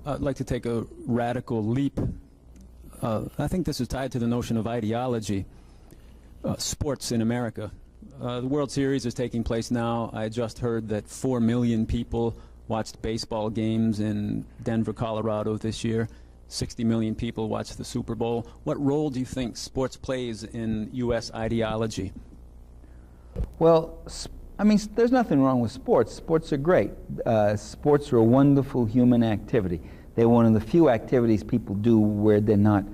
I'd like to take a radical leap. I think this is tied to the notion of ideology. Sports in America. The World Series is taking place now. I just heard that 4 million people watched baseball games in Denver, Colorado this year. 60 million people watched the Super Bowl. What role do you think sports plays in U.S. ideology? Well, I mean, there's nothing wrong with sports. Sports are great. Sports are a wonderful human activity. They're one of the few activities people do where they're not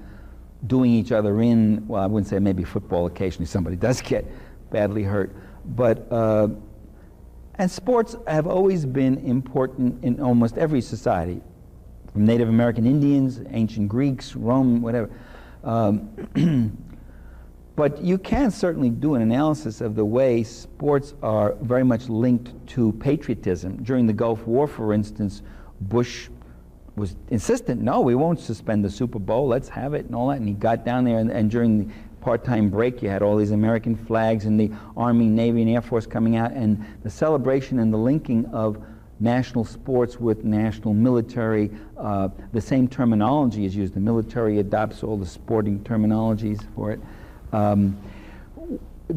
doing each other in, well, I wouldn't say maybe football, occasionally somebody does get badly hurt, but, and sports have always been important in almost every society, from Native American Indians, ancient Greeks, Rome, whatever. But you can certainly do an analysis of the way sports are very much linked to patriotism. During the Gulf War, for instance, Bush was insistent, no, we won't suspend the Super Bowl, let's have it and all that, and he got down there, and during the part-time break you had all these American flags and the Army, Navy, and Air Force coming out, and the celebration and the linking of national sports with national military. The same terminology is used. The military adopts all the sporting terminologies for it.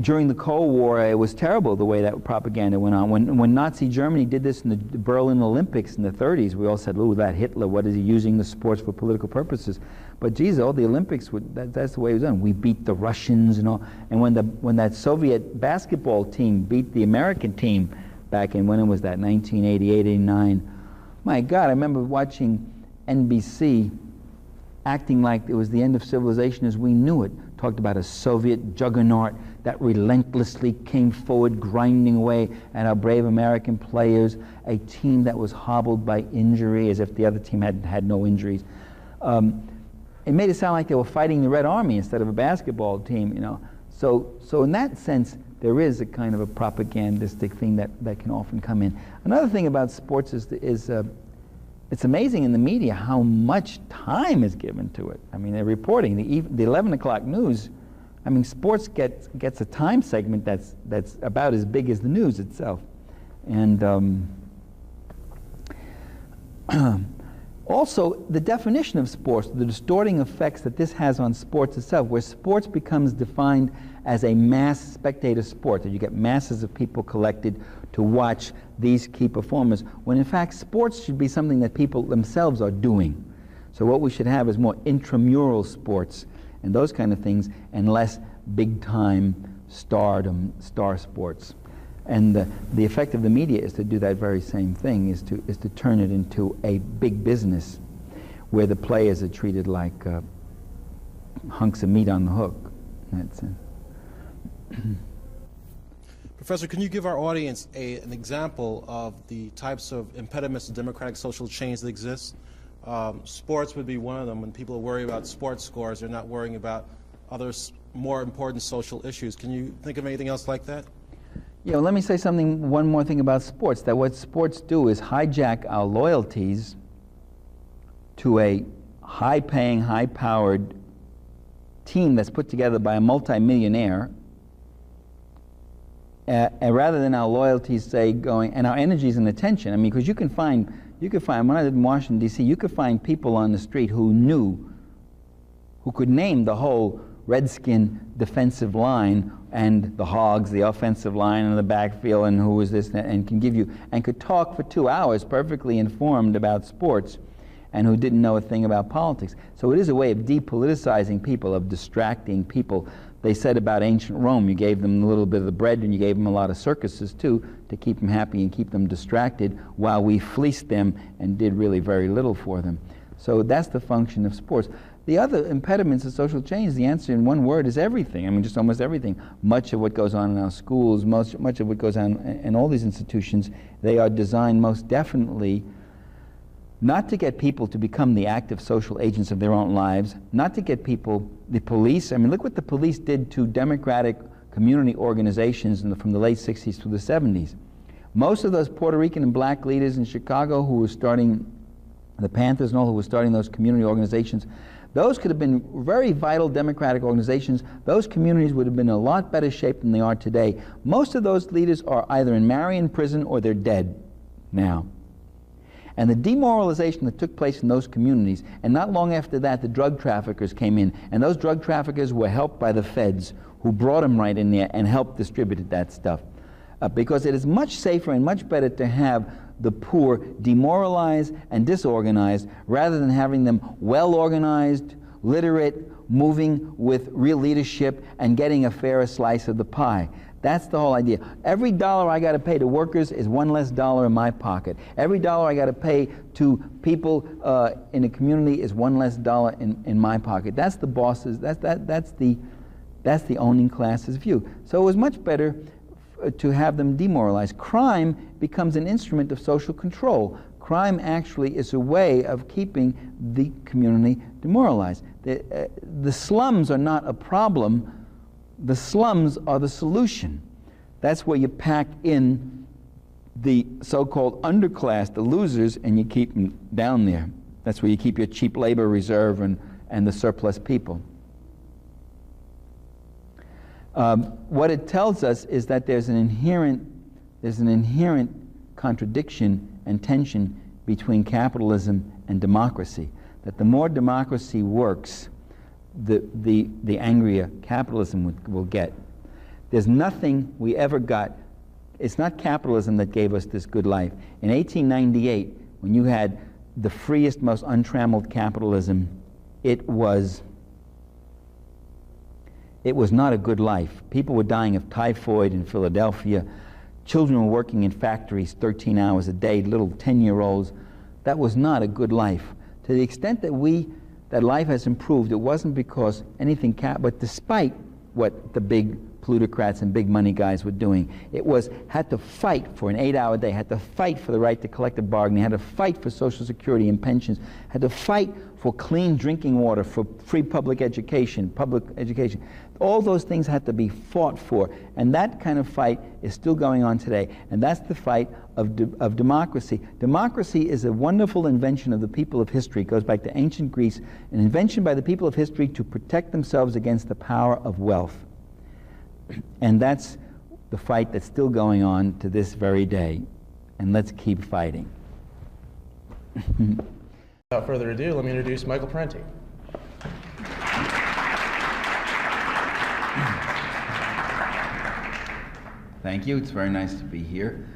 During the Cold War, it was terrible the way that propaganda went on. When Nazi Germany did this in the Berlin Olympics in the 30s, we all said, "Ooh, that Hitler, what is he using the sports for political purposes?" But geez, all the Olympics, that's the way it was done. We beat the Russians and all. And when that Soviet basketball team beat the American team back in, when it was that, 1988, 89, my God, I remember watching NBC acting like it was the end of civilization as we knew it. Talked about a Soviet juggernaut that relentlessly came forward, grinding away at our brave American players, a team that was hobbled by injury as if the other team had no injuries. It made it sound like they were fighting the Red Army instead of a basketball team, you know. So in that sense, there is a kind of a propagandistic thing that can often come in. Another thing about sports is it's amazing in the media how much time is given to it. I mean, they're reporting the 11 o'clock news. I mean, sports gets a time segment that's about as big as the news itself. And also, the definition of sports, the distorting effects that this has on sports itself, where sports becomes defined as a mass spectator sport, that you get masses of people collected to watch these key performers, when in fact sports should be something that people themselves are doing. So what we should have is more intramural sports and those kind of things, and less big-time star sports. And the effect of the media is to do that very same thing, is to turn it into a big business where the players are treated like hunks of meat on the hook. That's it. Professor, can you give our audience an example of the types of impediments to democratic social change that exist? Sports would be one of them. When people worry about sports scores, they're not worrying about other more important social issues. Can you think of anything else like that? Yeah, well, let me say one more thing about sports, that what sports do is hijack our loyalties to a high-paying, high-powered team that's put together by a multimillionaire, rather than our loyalties, say, going, and our energies and attention. I mean, because you can find, when I lived in Washington, D.C., you could find people on the street who could name the whole Redskin defensive line and the Hogs, the offensive line and the backfield, and who was this, and can give you, and could talk for 2 hours perfectly informed about sports, and who didn't know a thing about politics. So it is a way of depoliticizing people, of distracting people. They said about ancient Rome, you gave them a little bit of the bread and you gave them a lot of circuses too, to keep them happy and keep them distracted, while we fleeced them and did really very little for them. So that's the function of sports. The other impediments of social change, the answer in one word is everything. I mean, just almost everything. Much of what goes on in our schools, much of what goes on in all these institutions, they are designed most definitely not to get people to become the active social agents of their own lives, not to get people, the police. I mean, look what the police did to democratic community organizations from the late 60s through the 70s. Most of those Puerto Rican and black leaders in Chicago who were starting the Panthers and all, who were starting those community organizations, those could have been very vital democratic organizations. Those communities would have been in a lot better shape than they are today. Most of those leaders are either in Marion prison or they're dead now. And the demoralization that took place in those communities, and not long after that, the drug traffickers came in, and those drug traffickers were helped by the feds, who brought them right in there and helped distribute that stuff. Because it is much safer and much better to have the poor demoralized and disorganized, rather than having them well-organized, literate, moving with real leadership, and getting a fairer slice of the pie. That's the whole idea. Every dollar I got to pay to workers is one less dollar in my pocket. Every dollar I got to pay to people in a community is one less dollar in my pocket. That's the bosses. That's the owning class's view. So it was much better to have them demoralized. Crime becomes an instrument of social control. Crime actually is a way of keeping the community demoralized. The slums are not a problem. The slums are the solution. That's where you pack in the so-called underclass, the losers, and you keep them down there. That's where you keep your cheap labor reserve and the surplus people. What it tells us is that there's an inherent contradiction and tension between capitalism and democracy. That the more democracy works, the angrier capitalism will get. There's nothing we ever got. It's not capitalism that gave us this good life. In 1898, when you had the freest, most untrammeled capitalism, it was not a good life. People were dying of typhoid in Philadelphia. Children were working in factories 13 hours a day, little 10-year-olds. That was not a good life. To the extent that life has improved, it wasn't because anything, but despite what the big plutocrats and big money guys were doing. It had to fight for an 8-hour day, had to fight for the right to collective bargaining, had to fight for Social Security and pensions, had to fight for clean drinking water, for free public education. All those things had to be fought for, and that kind of fight is still going on today, and that's the fight of democracy. Democracy is a wonderful invention of the people of history. It goes back to ancient Greece, an invention by the people of history to protect themselves against the power of wealth. And that's the fight that's still going on to this very day, and let's keep fighting. Without further ado, let me introduce Michael Parenti. Thank you. It's very nice to be here.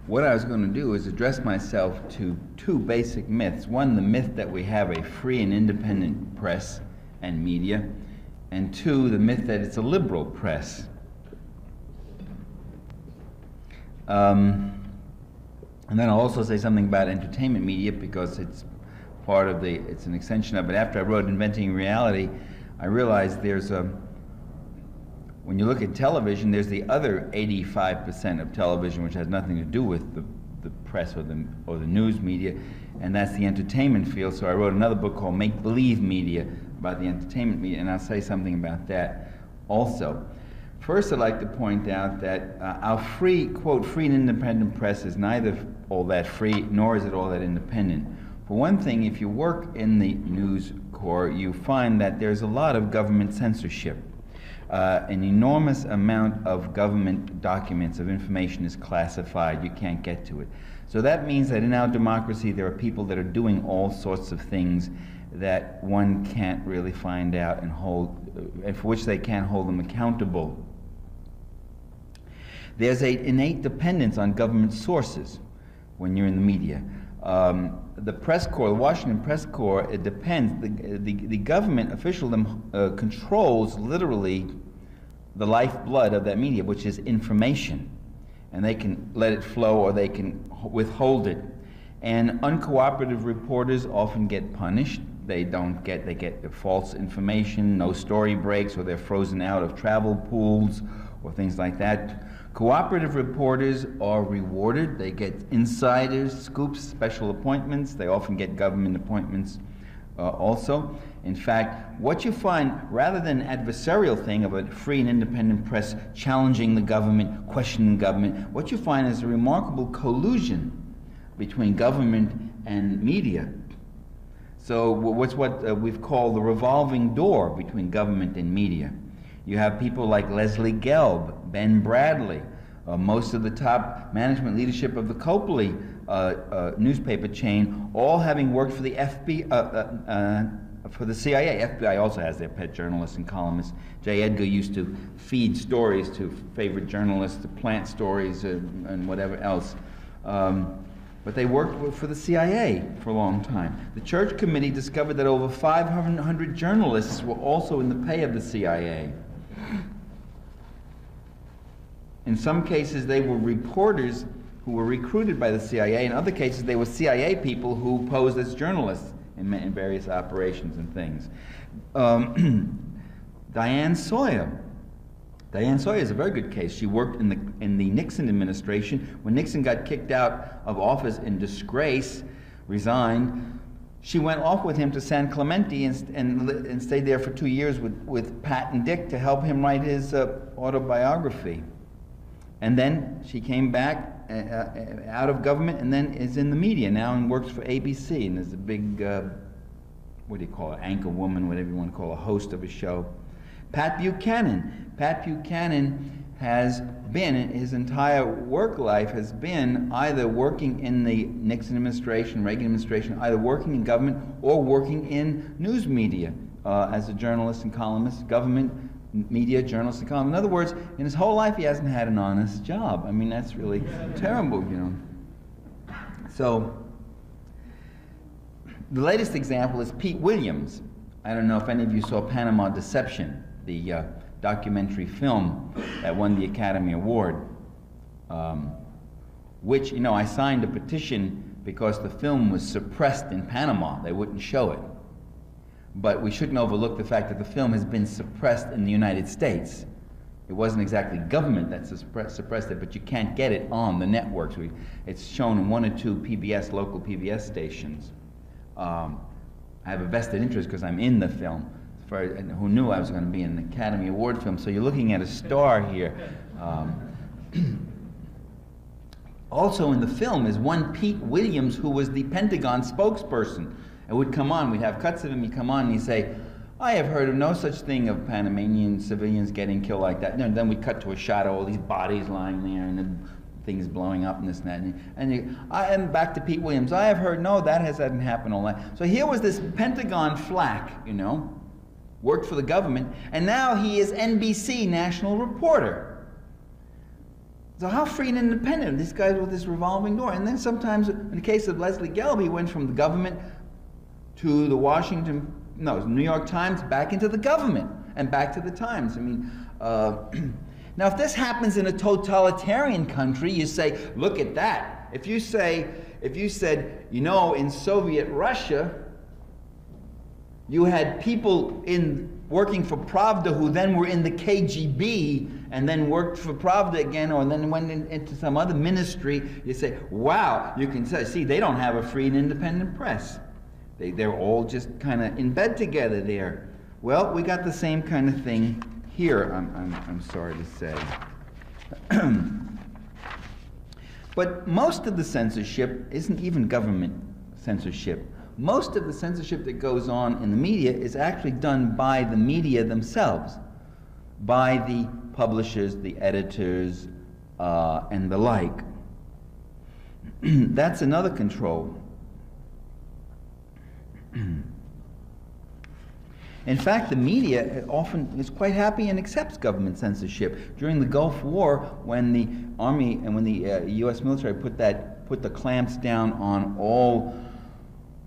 What I was going to do is address myself to two basic myths. One, the myth that we have a free and independent press and media, and two, the myth that it's a liberal press. And then I'll also say something about entertainment media, because it's it's an extension of it. After I wrote Inventing Reality, I realized there's when you look at television, there's the other 85% of television which has nothing to do with the press or the news media, and that's the entertainment field. So I wrote another book called Make Believe Media about the entertainment media, and I'll say something about that also. First, I'd like to point out that our free, quote, free and independent press is neither all that free, nor is it all that independent. For one thing, if you work in the News Corps, you find that there's a lot of government censorship. An enormous amount of government documents, of information is classified. You can't get to it. So that means that in our democracy, there are people that are doing all sorts of things that one can't really find out and hold, and for which they can't hold them accountable. There's an innate dependence on government sources when you're in the media. The press corps, the Washington press corps, it depends. The government officialdom controls literally the lifeblood of that media, which is information. And they can let it flow or they can withhold it. And uncooperative reporters often get punished. They get false information, no story breaks, or they're frozen out of travel pools or things like that. Cooperative reporters are rewarded. They get insiders, scoops, special appointments. They often get government appointments also. In fact, what you find, rather than an adversarial thing of a free and independent press challenging the government, questioning government, what you find is a remarkable collusion between government and media. So what's what we've called the revolving door between government and media. You have people like Leslie Gelb, Ben Bradley, most of the top management leadership of the Copley newspaper chain, all having worked for the for the CIA. FBI also has their pet journalists and columnists. J. Edgar used to feed stories to favorite journalists, to plant stories and whatever else. But they worked for the CIA for a long time. The Church Committee discovered that over 500 journalists were also in the pay of the CIA. In some cases, they were reporters who were recruited by the CIA. In other cases, they were CIA people who posed as journalists in various operations and things. Diane Sawyer. Diane Sawyer is a very good case. She worked in the Nixon administration. When Nixon got kicked out of office in disgrace, resigned, she went off with him to San Clemente and stayed there for 2 years with Pat and Dick to help him write his autobiography. And then she came back out of government and then is in the media now and works for ABC and is a big, what do you call it, anchor woman, whatever you want to call a host of a show. Pat Buchanan. Pat Buchanan has been, his entire work life has been either working in the Nixon administration, Reagan administration, either working in government or working in news media as a journalist and columnist, government, media, journalist and columnist. In other words, in his whole life he hasn't had an honest job. I mean, that's really terrible, you know. So, the latest example is Pete Williams. I don't know if any of you saw Panama Deception, the documentary film that won the Academy Award, which, you know, I signed a petition because the film was suppressed in Panama. They wouldn't show it. But we shouldn't overlook the fact that the film has been suppressed in the United States. It wasn't exactly government that suppressed it, but you can't get it on the networks. It's shown in 1 or 2 PBS, local PBS stations. I have a vested interest because I'm in the film. And who knew I was going to be in an Academy Award film? So you're looking at a star here. Also in the film is one Pete Williams, who was the Pentagon spokesperson. It would come on, we'd have cuts of him, he'd come on and he'd say, I have heard of no such thing of Panamanian civilians getting killed like that. And then we'd cut to a shot of all these bodies lying there and then things blowing up and this and that. And back to Pete Williams, I have heard, no, that hasn't happened all that. So here was this Pentagon flack, you know, worked for the government, and now he is NBC national reporter. So how free and independent are these guys with this revolving door? And then sometimes, in the case of Leslie Gelb, he went from the government to the New York Times, back into the government, and back to the Times. I mean, now if this happens in a totalitarian country, you say, look at that. If you said, you know, in Soviet Russia, You had people working for Pravda who then were in the KGB and then worked for Pravda again, or then went into some other ministry. You say, wow, you can see they don't have a free and independent press. They're all just kind of in bed together there. Well, we got the same kind of thing here, I'm sorry to say. But most of the censorship isn't even government censorship. Most of the censorship that goes on in the media is actually done by the media themselves, by the publishers, the editors, and the like. That's another control. In fact, the media often is quite happy and accepts government censorship. During the Gulf War, when the Army and when the U.S. military put the clamps down on all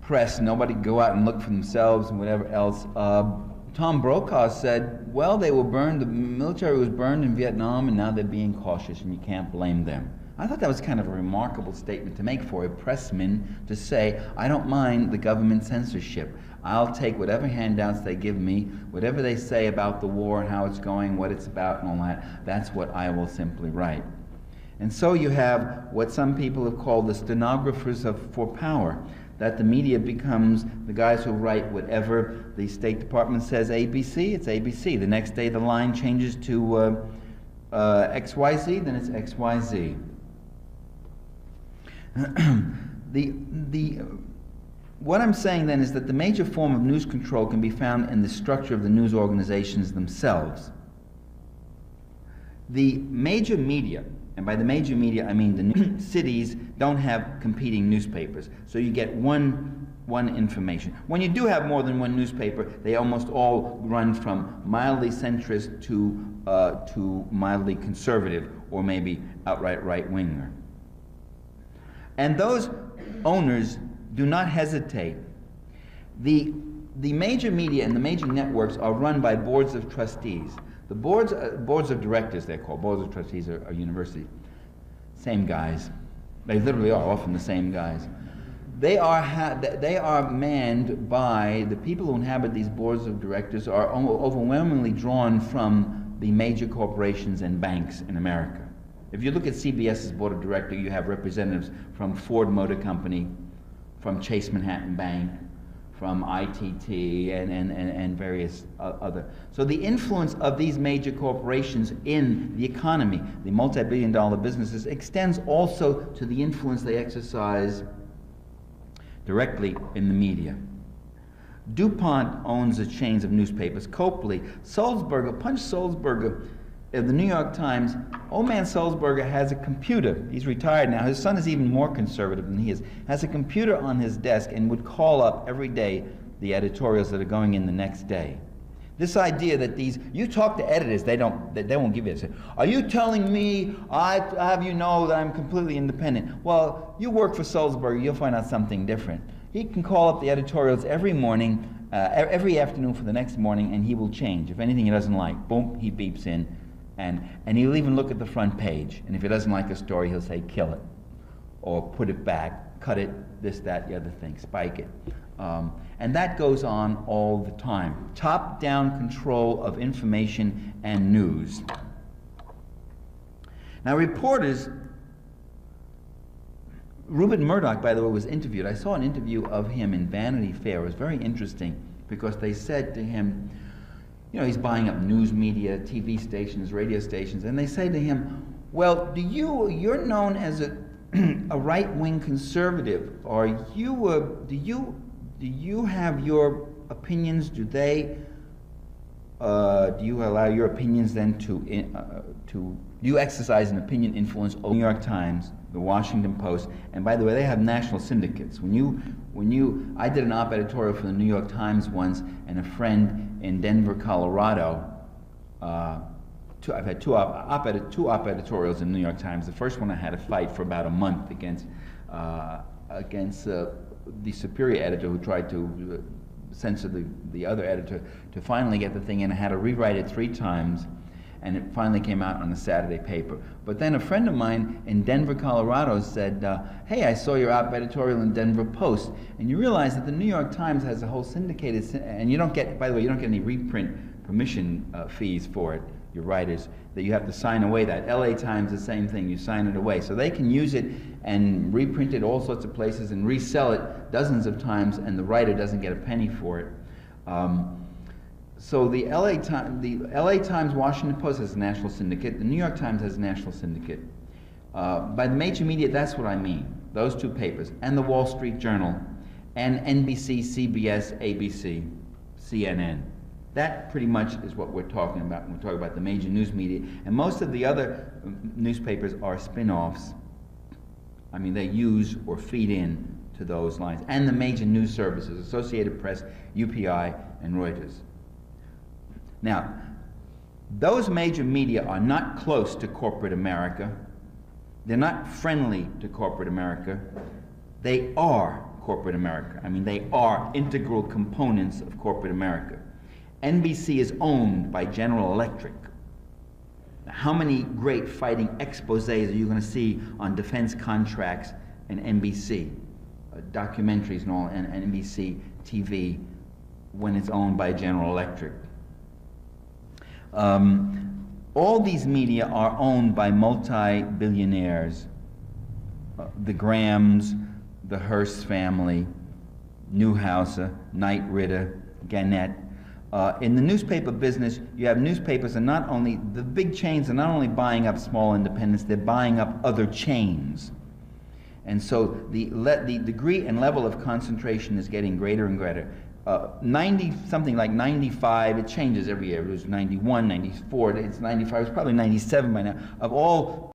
press, nobody could go out and look for themselves and whatever else, Tom Brokaw said, well, they were burned, the military was burned in Vietnam, and now they're being cautious, and you can't blame them. I thought that was kind of a remarkable statement to make for a pressman to say, I don't mind the government censorship. I'll take whatever handouts they give me, whatever they say about the war and how it's going, what it's about and all that, that's what I will simply write. And so you have what some people have called the stenographers for power, that the media becomes the guys who write whatever the State Department says ABC, it's ABC. The next day the line changes to XYZ, then it's XYZ. What I'm saying then is that the major form of news control can be found in the structure of the news organizations themselves. The major media, and by the major media I mean the cities, don't have competing newspapers, so you get one information. When you do have more than one newspaper, they almost all run from mildly centrist to mildly conservative, or maybe outright right-winger. And those owners do not hesitate. The major media and the major networks are run by boards of trustees. The boards of directors, they're called. Boards of trustees are university. Same guys. They literally are often the same guys. They are manned by the people who inhabit these boards of directors are overwhelmingly drawn from the major corporations and banks in America. If you look at CBS's board of directors, you have representatives from Ford Motor Company, from Chase Manhattan Bank, from ITT, and various other. So the influence of these major corporations in the economy, the multi-billion-dollar businesses, extends also to the influence they exercise directly in the media. DuPont owns the chains of newspapers. Copley, Sulzberger, Punch Sulzberger, of the New York Times, old man Sulzberger has a computer. He's retired now. His son is even more conservative than he is. Has a computer on his desk and would call up every day the editorials that are going in the next day. This idea that you talk to editors, they won't give you this. Are you telling me I have you know that I'm completely independent? Well, you work for Sulzberger, you'll find out something different. He can call up the editorials every morning, every afternoon for the next morning, and he will change. If anything he doesn't like, boom, he beeps in. And he'll even look at the front page, and if he doesn't like a story, he'll say, kill it, or put it back, cut it, this, that, the other thing, spike it. And that goes on all the time. Top-down control of information and news. Now, reporters, Rupert Murdoch, by the way, was interviewed. I saw an interview of him in Vanity Fair. It was very interesting, because they said to him, you know, he's buying up news media, TV stations, radio stations, and they say to him, well, you're known as a right-wing conservative. Do you have your opinions? Do you allow your opinions then do you exercise an opinion influence over the New York Times, the Washington Post, and by the way, they have national syndicates. I did an op editorial for the New York Times once, and a friend in Denver, Colorado, I've had two op editorials in the New York Times. The first one I had to fight for about a month against the superior editor who tried to censor the other editor to finally get the thing in. I had to rewrite it 3 times. and it finally came out on a Saturday paper. But then a friend of mine in Denver, Colorado said, hey, I saw your op editorial in Denver Post, and you realize that the New York Times has a whole syndicated, and you don't get, by the way, you don't get any reprint permission fees for it, your writers, that you have to sign away that. LA Times, the same thing, you sign it away. So they can use it and reprint it all sorts of places and resell it dozens of times, and the writer doesn't get a penny for it. So the LA Times, Washington Post has a national syndicate, the New York Times has a national syndicate. By the major media, that's what I mean, those two papers, and the Wall Street Journal, and NBC, CBS, ABC, CNN. That pretty much is what we're talking about when we're talking about the major news media. And most of the other newspapers are spin-offs. I mean, they use or feed in to those lines. And the major news services, Associated Press, UPI, and Reuters. Now, those major media are not close to corporate America. They're not friendly to corporate America. They are corporate America. I mean, they are integral components of corporate America. NBC is owned by General Electric. Now, how many great fighting exposés are you going to see on defense contracts in NBC? Documentaries and all, and NBC TV when it's owned by General Electric. All these media are owned by multi-billionaires. The Grahams, the Hearst family, Newhouser, Knight Ridder, Gannett. In the newspaper business, you have newspapers, and not only, the big chains are not only buying up small independents, they're buying up other chains. And so the degree and level of concentration is getting greater and greater. something like 95, it changes every year. It was 91, 94, it's 95, it's probably 97 by now, of all